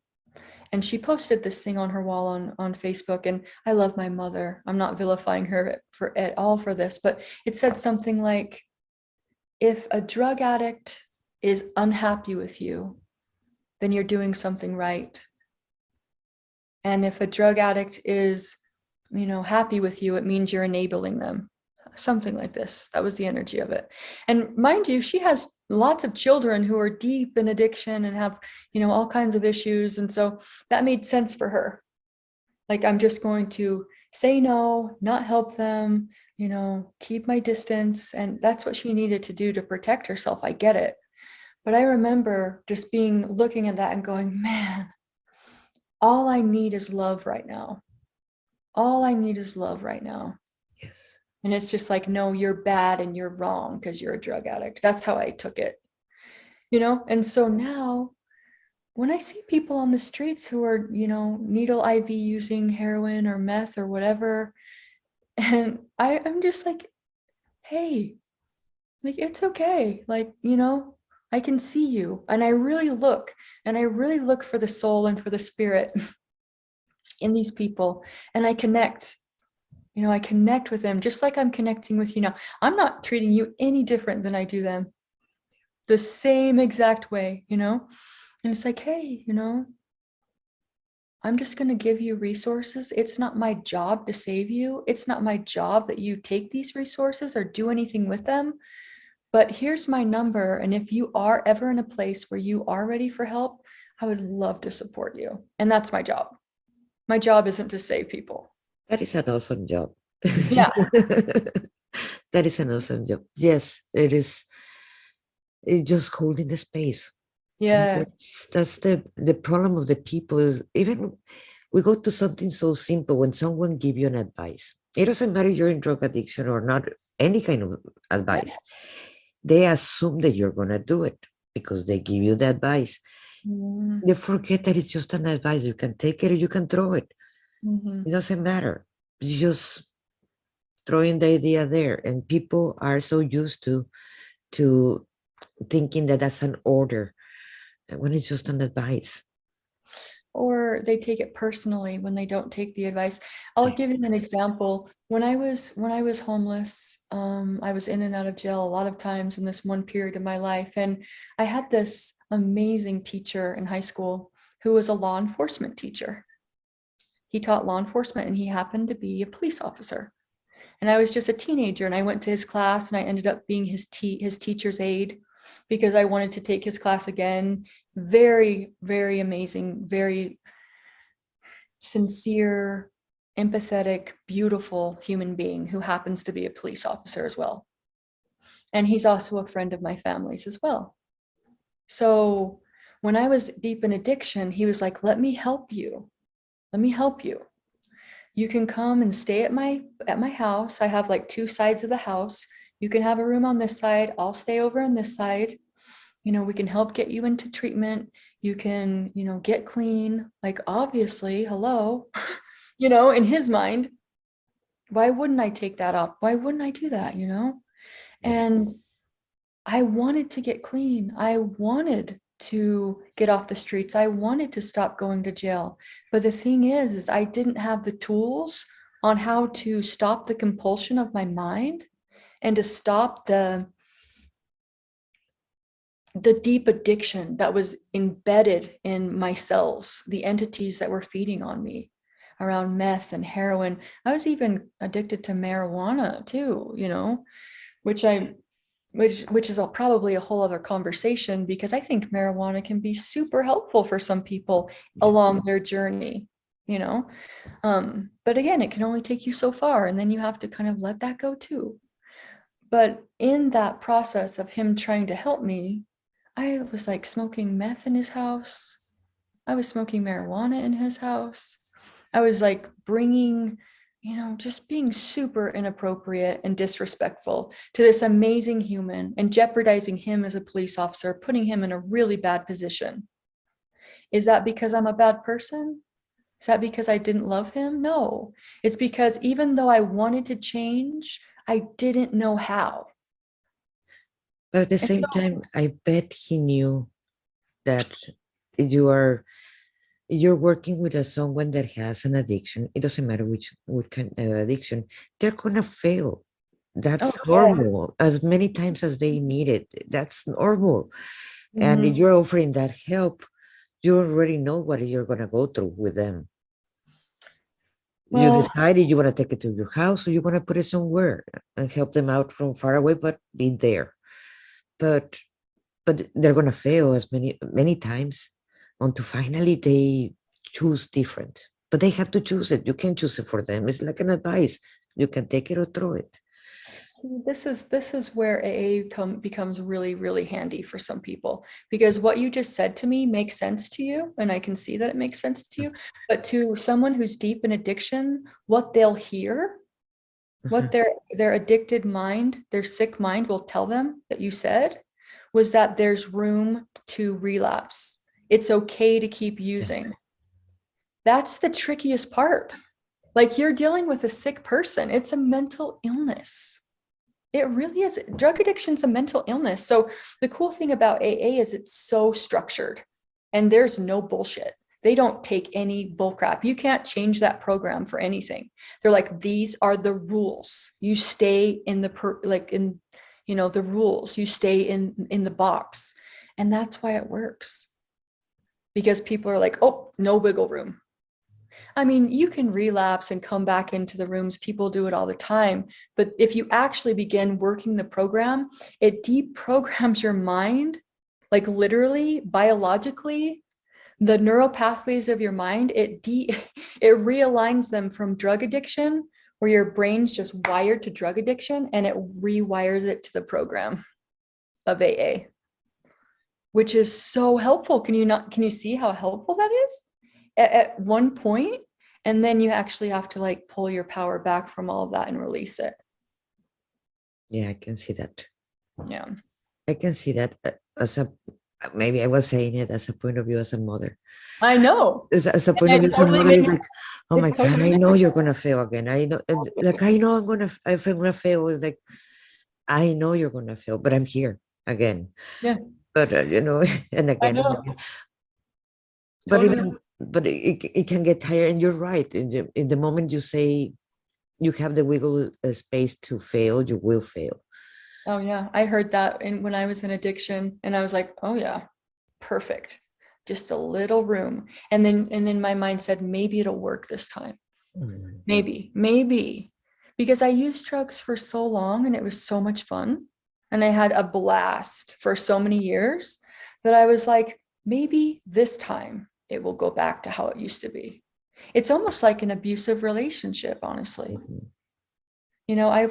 And she posted this thing on her wall on Facebook. And I love my mother. I'm not vilifying her for at all for this, but it said something like, if a drug addict is unhappy with you, then you're doing something right. And if a drug addict is, happy with you, it means you're enabling them. Something like this. That was the energy of it. And mind you, she has lots of children who are deep in addiction and have, all kinds of issues. And so that made sense for her. Like, I'm just going to say no, not help them, keep my distance. And that's what she needed to do to protect herself. I get it. But I remember just looking at that and going, man, all I need is love right now. All I need is love right now. Yes. And it's just like, no, you're bad and you're wrong because you're a drug addict. That's how I took it. And so now when I see people on the streets who are, needle IV using heroin or meth or whatever, and I'm just like, hey, like, it's okay. Like, I can see you. And I really look for the soul and for the spirit in these people. And I connect. I connect with them just like I'm connecting with you now. I'm not treating you any different than I do them. The same exact way. And it's like, hey, I'm just going to give you resources. It's not my job to save you. It's not my job that you take these resources or do anything with them. But here's my number. And if you are ever in a place where you are ready for help, I would love to support you. And that's my job. My job isn't to save people. That is an awesome job. Yeah. That is an awesome job. Yes, it is. It's just holding the space. And Yeah. that's the problem of the people is, even we go to something so simple. When someone give you an advice, it doesn't matter you're in drug addiction or not, any kind of advice. They assume that you're gonna do it because they give you the advice. Mm-hmm. They forget that it's just an advice. You can take it or you can throw it. Mm-hmm. It doesn't matter. You just throwing the idea there, and people are so used to thinking that that's an order when it's just an advice. or they take it personally when they don't take the advice. I'll give you an example. When I was homeless, I was in and out of jail a lot of times in this one period of my life, and I had this amazing teacher in high school who was a law enforcement teacher. He taught law enforcement, and he happened to be a police officer. And I was just a teenager, and I went to his class, and I ended up being his teacher's aide because I wanted to take his class again. Very, very amazing, very sincere, empathetic, beautiful human being who happens to be a police officer as well. And he's also a friend of my family's as well. So when I was deep in addiction, he was like, let me help you. Let me help you. You can come and stay at my house. I have like two sides of the house. You can have a room on this side. I'll stay over on this side. We can help get you into treatment. You can, get clean. Like, obviously, hello, in his mind, why wouldn't I take that up? Why wouldn't I do that? Yeah. And I wanted to get clean. I wanted to get off the streets. I wanted to stop going to jail. But the thing is I didn't have the tools on how to stop the compulsion of my mind and to stop the deep addiction that was embedded in my cells, the entities that were feeding on me around meth and heroin. I was even addicted to marijuana too, which which is probably a whole other conversation, because I think marijuana can be super helpful for some people Yeah. along their journey, you know. But again, it can only take you so far, and then you have to kind of let that go too. But in that process of him trying to help me, I was like smoking meth in his house. I was smoking marijuana in his house. I was like bringing, just being super inappropriate and disrespectful to this amazing human and jeopardizing him as a police officer, putting him in a really bad position. Is that because I'm a bad person? Is that because I didn't love him? No. It's because even though I wanted to change, I didn't know how. But at the And same time, I bet he knew that you are you're working with someone that has an addiction. It doesn't matter which what kind of addiction. They're gonna fail. oh That's yeah. normal. As many times as they need it, that's normal. And if Mhm. you're offering that help, you already know what you're gonna go through with them. You Well, decided you want to take it to your house, or you want to put it somewhere and help them out from far away, but be there. But they're gonna fail as many times until finally they choose different. But they have to choose it. You can choose it for them. It's like an advice. You can take it or throw it. this is where AA becomes really, really handy for some people, because what you just said to me makes sense to you, and I can see that it makes sense to you. But to someone who's deep in addiction, what they'll hear, what Mhm. their addicted mind, their sick mind will tell them that you said, was that there's room to relapse. It's okay to keep Yeah. using. That's the trickiest part. Like, you're dealing with a sick person. It's a mental illness. It really is. Drug addiction's a mental illness. So the cool thing about AA is it's so structured, and there's no bullshit. They don't take any bullcrap. You can't change that program for anything. They're like, these are the rules. You stay in the rules. You stay in the box. And that's why it works. Because people are like, oh, no wiggle room. I mean, you can relapse and come back into the rooms. People do it all the time. But if you actually begin working the program, it deprograms your mind, like literally, biologically, the neural pathways of your mind. It realigns them from drug addiction, where your brain's just wired to drug addiction, and it rewires it to the program of AA, which is so helpful. Can you see how helpful that is at one point? And then you actually have to like pull your power back from all of that and release it. Yeah, I can see that. Yeah. I can see that as a maybe I was saying it as a point of view as a mother. I know. As a point of And view it as a totally mother, it's makes like, oh my it God, totally I makes know you're gonna fail again. I know, like I know if I'm gonna fail. It's like I know you're gonna fail, but I'm here again. yeah, But and I again and know. again. But Totally. even but it can get tired. And you're right. In the moment you say you have the wiggle space to fail, you will fail. Oh yeah, I heard that when I was in addiction, and I was like, oh yeah, perfect. Just a little room. And then my mind said, maybe it'll work this time. Mm. Maybe. Because I used drugs for so long and it was so much fun. And I had a blast for so many years that I was like, maybe this time it will go back to how it used to be. It's almost like an abusive relationship, honestly. Mhm.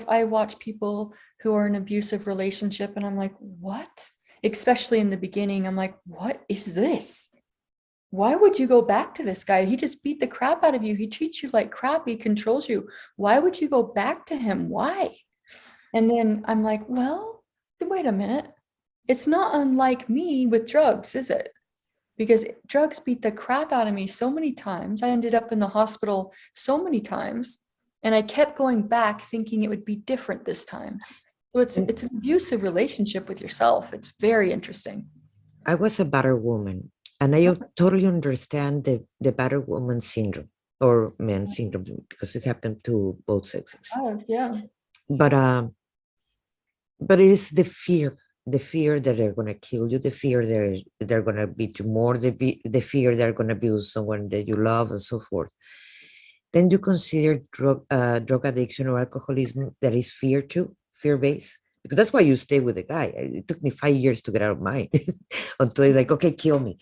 I watch people who are in an abusive relationship and I'm like, what? Especially in the beginning, I'm like, what is this? Why would you go back to this guy? He just beat the crap out of you. He treats you like crap. He controls you. Why would you go back to him? Why? And then I'm like, well, wait a minute. It's not unlike me with drugs, is it? Because drugs beat the crap out of me so many times. I ended up in the hospital so many times, and I kept going back thinking it would be different this time. So it's And it's an abusive relationship with yourself. It's very interesting. I was a battered woman, and I totally understand the battered woman syndrome or man syndrome because it happened to both sexes. Oh, yeah. But but it is the fear that they're gonna kill you, the fear they're gonna beat you more, the fear they're gonna abuse someone that you love, and so forth. Then you consider drug addiction or alcoholism that is fear too, fear based, because that's why you stay with the guy. It took me 5 years to get out of mine until he's like, okay, kill me.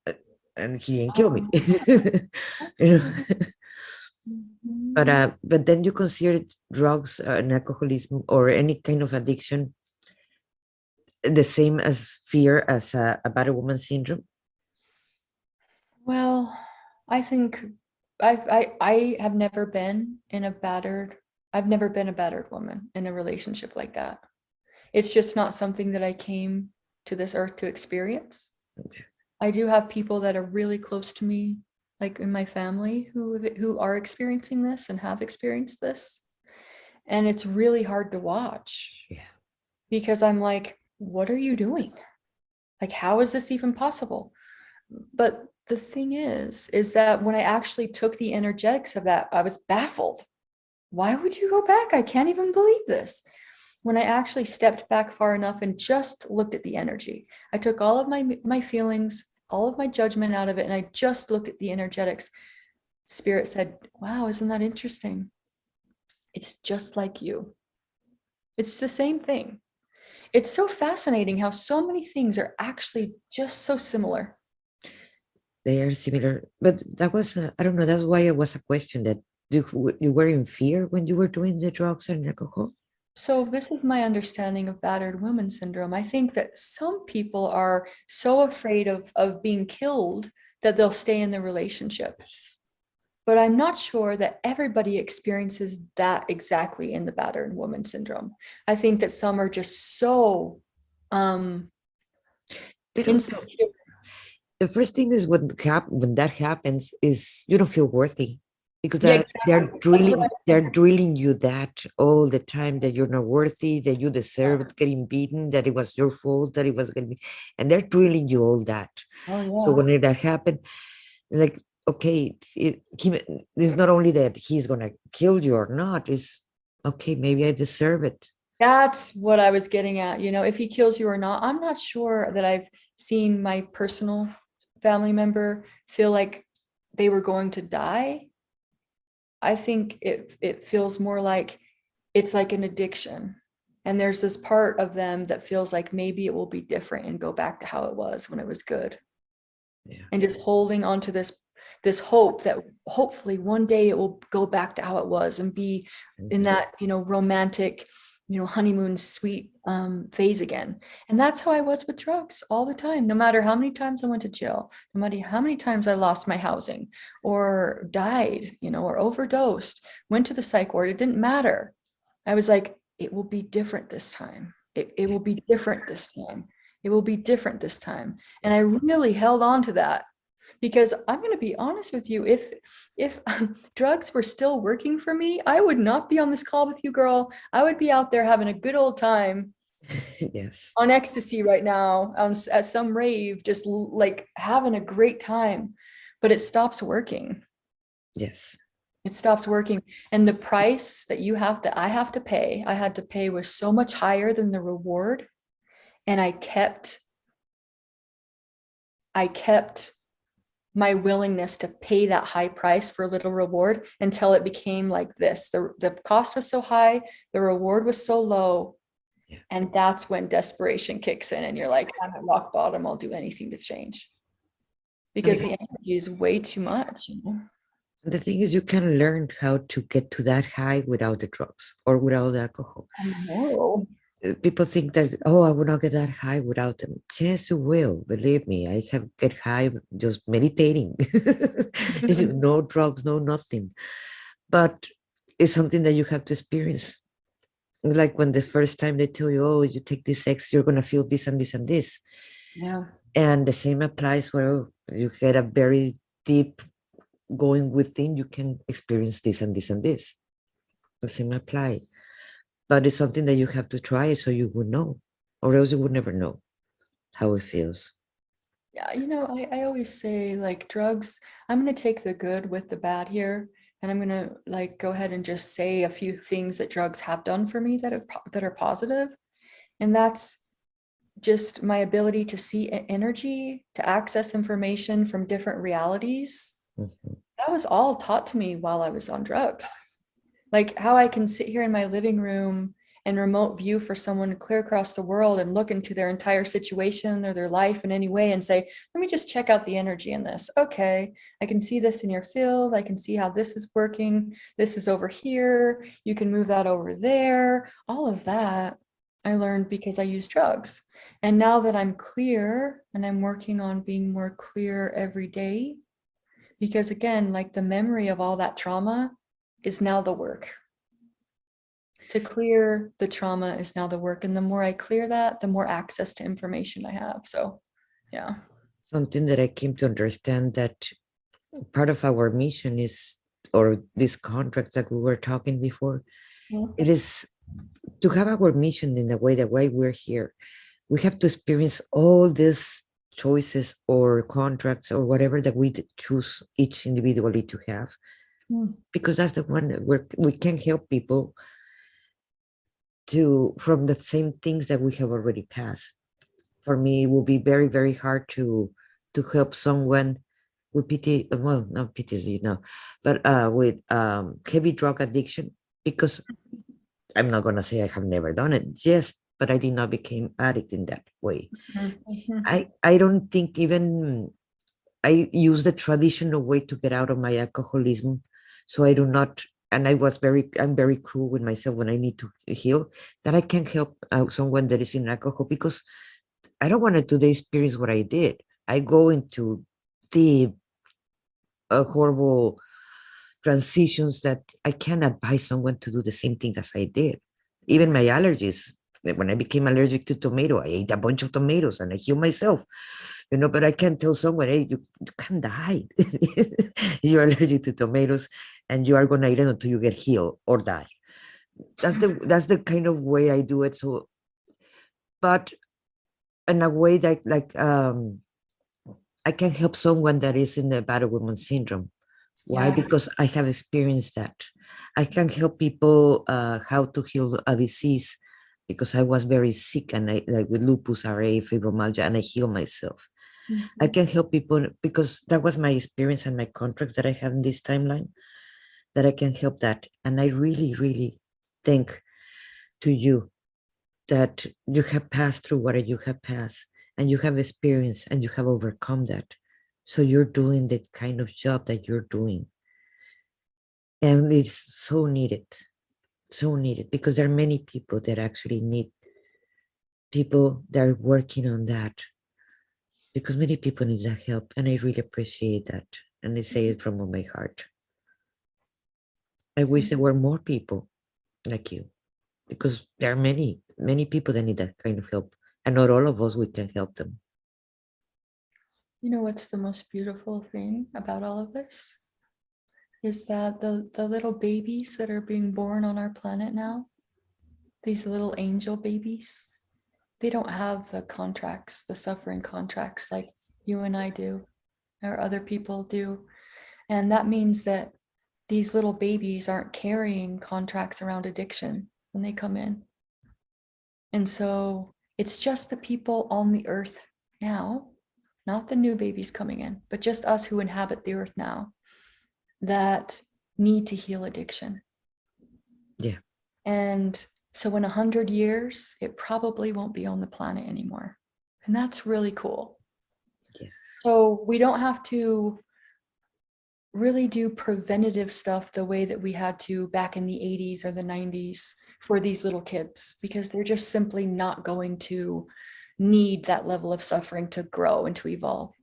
Uh, and he didn't kill me. Um, You know? mhm. But then you consider drugs and alcoholism or any kind of addiction the same as fear as a battered woman syndrome. Well, I think I have never been in a battered, I've never been a battered woman in a relationship like that. It's just not something that I came to this earth to experience. I do have people that are really close to me, like in my family, who are experiencing this and have experienced this. And it's really hard to watch Yeah. because I'm like, what are you doing? Like, how is this even possible? But the thing is that when I actually took the energetics of that, I was baffled. Why would you go back? I can't even believe this. When I actually stepped back far enough and just looked at the energy, I took all of my feelings, all of my judgment out of it, and I just looked at the energetics. Spirit said, wow, isn't that interesting? It's just like you. It's the same thing. It's so fascinating how so many things are actually just so similar. They are similar, but that was I don't know. That's why it was a question that you were in fear when you were doing the drugs and alcohol. So this is my understanding of battered woman syndrome. I think that some people are so afraid of being killed that they'll stay in the relationship. But I'm not sure that everybody experiences that exactly in the battered woman syndrome. I think that some are just so They don't feel. insecure. The first thing is when that happens is you don't feel worthy because Yeah, that exactly. That's what I'm they're saying. drilling you that all the time that you're not worthy, that you deserved getting beaten, that it was your fault, that it was gonna be, and they're drilling you all that. Oh So yeah. when that happened, like okay, it's not only that he's gonna kill you or not, it's okay, maybe I deserve it. That's what I was getting at. If he kills you or not, I'm not sure that I've seen my personal family member feel like they were going to die. I think it feels more like it's like an addiction. And there's this part of them that feels like maybe it will be different and go back to how it was when it was good. Yeah. And just holding on to this hope that hopefully one day it will go back to how it was and be in Mhm. that romantic honeymoon sweet phase again. And that's how I was with drugs all the time, no matter how many times I went to jail, no matter how many times I lost my housing or died, or overdosed, went to the psych ward. It didn't matter. I was like, it will be different this time. It will be different this time. It will be different this time. And I really held on to that because I'm going to be honest with you. If drugs were still working for me, I would not be on this call with you, girl. I would be out there having a good old time Yes. on ecstasy right now, at some rave, just like having a great time. but it stops working. Yes. It stops working. And the price that I had to pay was so much higher than the reward. And I kept my willingness to pay that high price for a little reward until it became like this. The cost was so high, the reward was so low. Yeah. And that's when desperation kicks in and you're like, I'm at rock bottom. I'll do anything to change. Because the energy is way too much. The thing is, you can learn how to get to that high without the drugs or without the alcohol. I know. People think that, oh, I will not get that high without them. Yes, you will. Believe me, I have get high just meditating. No drugs, no nothing. But it's something that you have to experience. Like when the first time they tell you, oh, you take this X, you're gonna feel this and this and this. Yeah. And the same applies where you get a very deep going within, you can experience this and this and this. The same apply. But it's something that you have to try so you would know, or else you would never know how it feels. Yeah, I always say like drugs, I'm going to take the good with the bad here. And I'm going to like go ahead and just say a few things that drugs have done for me that are positive. And that's just my ability to see energy, to access information from different realities. Mhm. That was all taught to me while I was on drugs. Like how I can sit here in my living room and remote view for someone clear across the world and look into their entire situation or their life in any way and say, let me just check out the energy in this. Okay, I can see this in your field. I can see how this is working. This is over here. You can move that over there. All of that I learned because I use drugs. And now that I'm clear and I'm working on being more clear every day, because again, like the memory of all that trauma is now the work. To clear the trauma is now the work. And the more I clear that, the more access to information I have. So, yeah. Something that I came to understand that part of our mission is, or this contract that we were talking before, it is to have our mission in the way that why we're here. We have to experience all these choices or contracts or whatever that we choose each individually to have, Mm. because that's the one where we can help people to from the same things that we have already passed. For me, it will be very, very hard to help someone with well, not PTSD, no, but with heavy drug addiction, because I'm not gonna say I have never done it. Yes, but I did not become addict in that way. Mhm. I don't think even I use the traditional way to get out of my alcoholism. So I do not, and I'm very cruel with myself when I need to heal, that I can help someone that is in alcohol, because I don't want to do the experience what I did. I go into the horrible transitions that I can advise someone to do the same thing as I did. Even my allergies. When I became allergic to tomato, I ate a bunch of tomatoes and I healed myself. But I can't tell someone, hey, you can die. You're allergic to tomatoes and you are gonna eat it until you get healed or die. That's the kind of way I do it. So, but in a way that like I can help someone that is in the battle woman syndrome. Why? Yeah. Because I have experienced that. I can help people how to heal a disease, because I was very sick and I like with lupus, RA, fibromyalgia, and I heal myself. I Mhm. can help people because that was my experience and my contracts that I have in this timeline, that I can help that. And I really, really thank to you that you have passed through what you have passed and you have experienced and you have overcome that. So you're doing the kind of job that you're doing. And it's so needed, because there are many people that actually need people that are working on that, because many people need that help. And I really appreciate that. And I say it from all my heart. I wish there were more people like you, because there are many, many people that need that kind of help. And not all of us, we can help them. You know what's the most beautiful thing about all of this? Is that the little babies that are being born on our planet now, these little angel babies, they don't have the contracts, the suffering contracts like you and I do. or other people do. And that means that these little babies aren't carrying contracts around addiction when they come in. And so it's just the people on the earth now, not the new babies coming in, but just us who inhabit the earth now that need to heal addiction. Yeah. And so in 100 years, it probably won't be on the planet anymore. And that's really cool. Yes. So we don't have to really do preventative stuff the way that we had to back in the 80s or the 90s for these little kids, because they're just simply not going to need that level of suffering to grow and to evolve.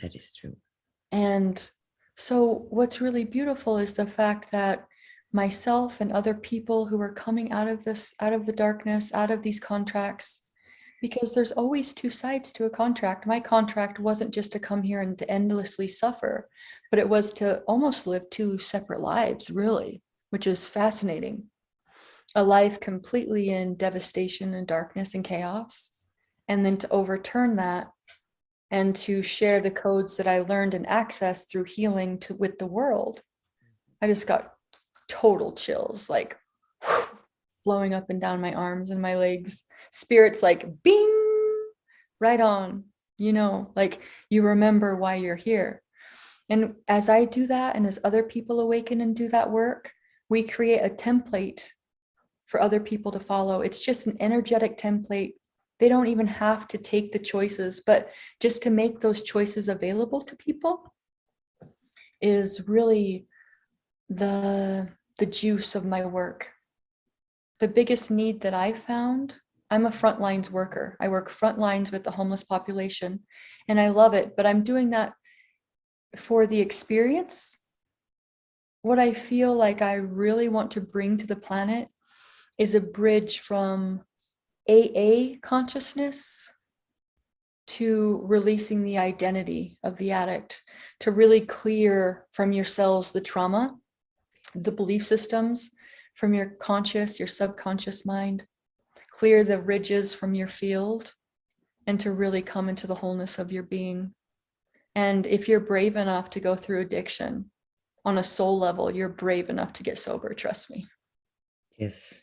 That is true. And so what's really beautiful is the fact that myself and other people who are coming out of this, out of the darkness, out of these contracts, because there's always two sides to a contract. My contract wasn't just to come here and to endlessly suffer, but it was to almost live two separate lives, really, which is fascinating. A life completely in devastation and darkness and chaos, and then to overturn that and to share the codes that I learned and accessed through healing with the world. I just got total chills, like flowing up and down my arms and my legs. Spirits like bing, right on, like you remember why you're here. And as I do that, and as other people awaken and do that work, we create a template for other people to follow. It's just an energetic template. They don't even have to take the choices, but just to make those choices available to people is really the juice of my work. The biggest need that I found, I'm a frontlines worker. I work front lines with the homeless population, and I love it, but I'm doing that for the experience. What I feel like I really want to bring to the planet is a bridge from AA consciousness to releasing the identity of the addict, to really clear from yourselves the trauma, the belief systems from your conscious, your subconscious mind, clear the ridges from your field, and to really come into the wholeness of your being. And if you're brave enough to go through addiction on a soul level, you're brave enough to get sober, trust me. Yes.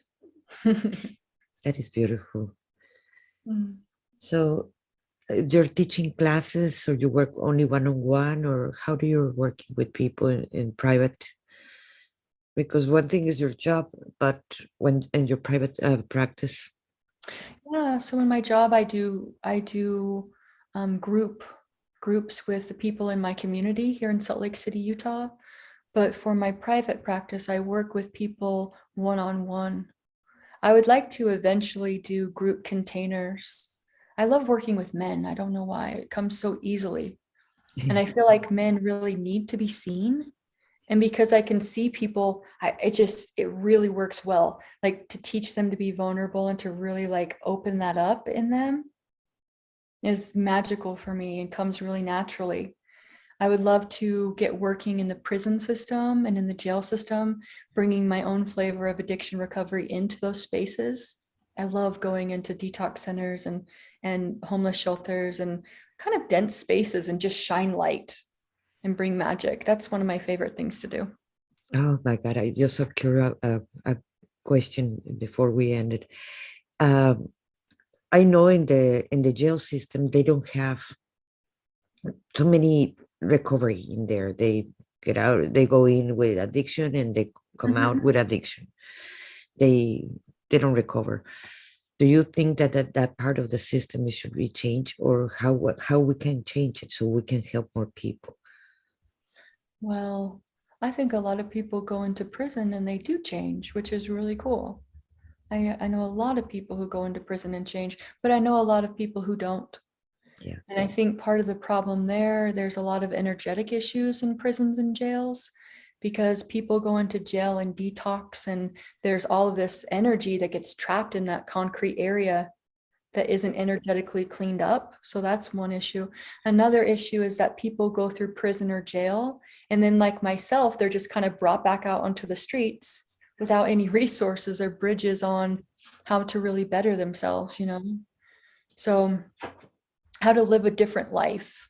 That is beautiful. Mm. So you're teaching classes, or you work only one-on-one, or how do you work with people in private? Because one thing is your job, but when in your private practice. Yeah, so in my job, I do groups with the people in my community here in Salt Lake City, Utah. But for my private practice, I work with people one-on-one. I would like to eventually do group containers. I love working with men. I don't know why. It comes so easily. And I feel like men really need to be seen. And because I can see people, it really works well. Like to teach them to be vulnerable and to really like open that up in them is magical for me and comes really naturally. I would love to get working in the prison system and in the jail system, bringing my own flavor of addiction recovery into those spaces. I love going into detox centers and homeless shelters and kind of dense spaces and just shine light and bring magic. That's one of my favorite things to do. Oh my God, I just occurred a question before we ended. Um, I know in the jail system they don't have so many recovery in there. They get out, they go in with addiction, and they come out with addiction. They they don't recover. Do you think that part of the system should be changed, or how we can change it so we can help more people? Well, I think a lot of people go into prison and they do change, which is really cool. I know a lot of people who go into prison and change, but I know a lot of people who don't. Yeah. And I think part of the problem there's a lot of energetic issues in prisons and jails because people go into jail and detox, and there's all of this energy that gets trapped in that concrete area that isn't energetically cleaned up. So that's one issue. Another issue is that people go through prison or jail, and then like myself, they're just kind of brought back out onto the streets without any resources or bridges on how to really better themselves, So how to live a different life.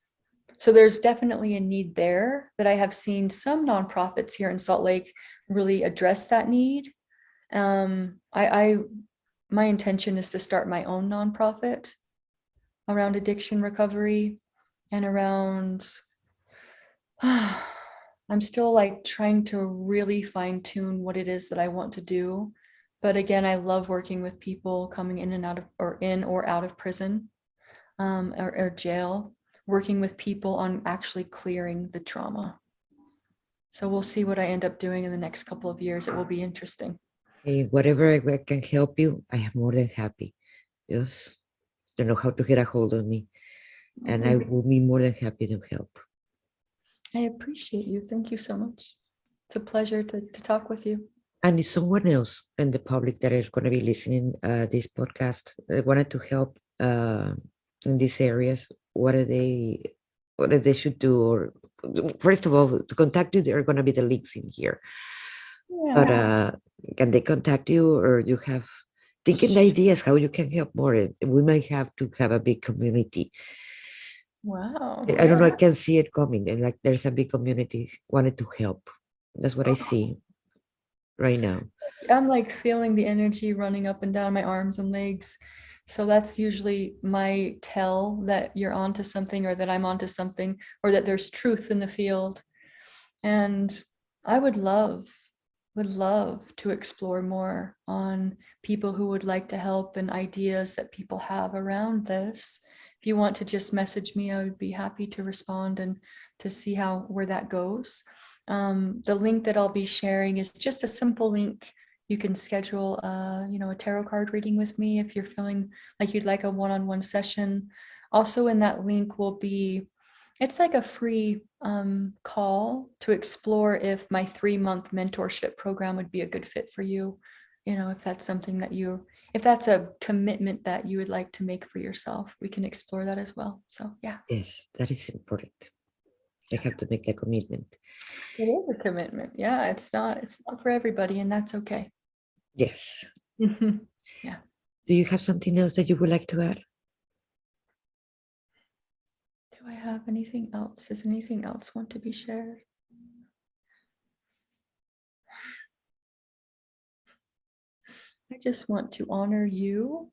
So there's definitely a need there that I have seen some nonprofits here in Salt Lake really address that need. My intention is to start my own nonprofit around addiction recovery and around, I'm still like trying to really fine tune what it is that I want to do. But again, I love working with people coming in and out of, or in or out of prison, or jail, working with people on actually clearing the trauma. So we'll see what I end up doing in the next couple of years. It will be interesting. Hey, whatever I can help you, I am more than happy. Just don't know how to get a hold of me, and I will be more than happy to help. I appreciate you. Thank you so much. It's a pleasure to talk with you. And if someone else in the public that is going to be listening this podcast wanted to help in these areas, what they should do? Or first of all, to contact you, there are going to be the links in here. Yeah. But can they contact you, or you have thinking ideas how you can help more? We might have to have a big community. Wow. I don't know. I can see it coming, and like there's a big community wanted to help. That's what I see right now. I'm like feeling the energy running up and down my arms and legs. So that's usually my tell that you're onto something, or that I'm onto something, or that there's truth in the field. And I would love to explore more on people who would like to help and ideas that people have around this. If you want to just message me, I would be happy to respond and to see where that goes. The link that I'll be sharing is just a simple link. You can schedule a tarot card reading with me if you're feeling like you'd like a one-on-one session. Also in that link will be, it's like a free call to explore if my 3-month mentorship program would be a good fit for you. If that's something that if that's a commitment that you would like to make for yourself, we can explore that as well. So yeah. Yes, that is important. I have to make a commitment. It is a commitment. Yeah, it's not for everybody, and that's okay. Yes. Yeah. Do you have something else that you would like to add? Do I have anything else? Does anything else want to be shared? I just want to honor you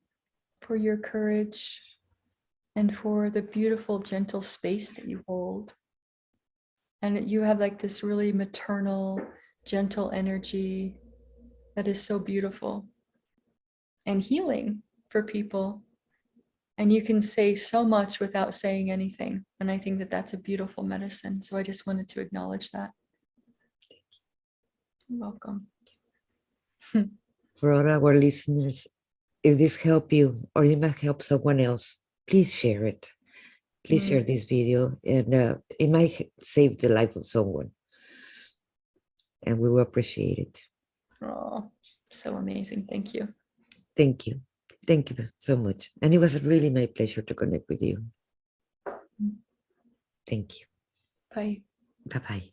for your courage and for the beautiful, gentle space that you hold. And you have like this really maternal, gentle energy that is so beautiful and healing for people. And you can say so much without saying anything. And I think that that's a beautiful medicine. So I just wanted to acknowledge that. You're welcome. For all our listeners, if this helped you or it might help someone else, please share it. Please share this video, and it might save the life of someone. And we will appreciate it. Oh, so amazing. Thank you. Thank you. Thank you so much. And it was really my pleasure to connect with you. Thank you. Bye. Bye-bye.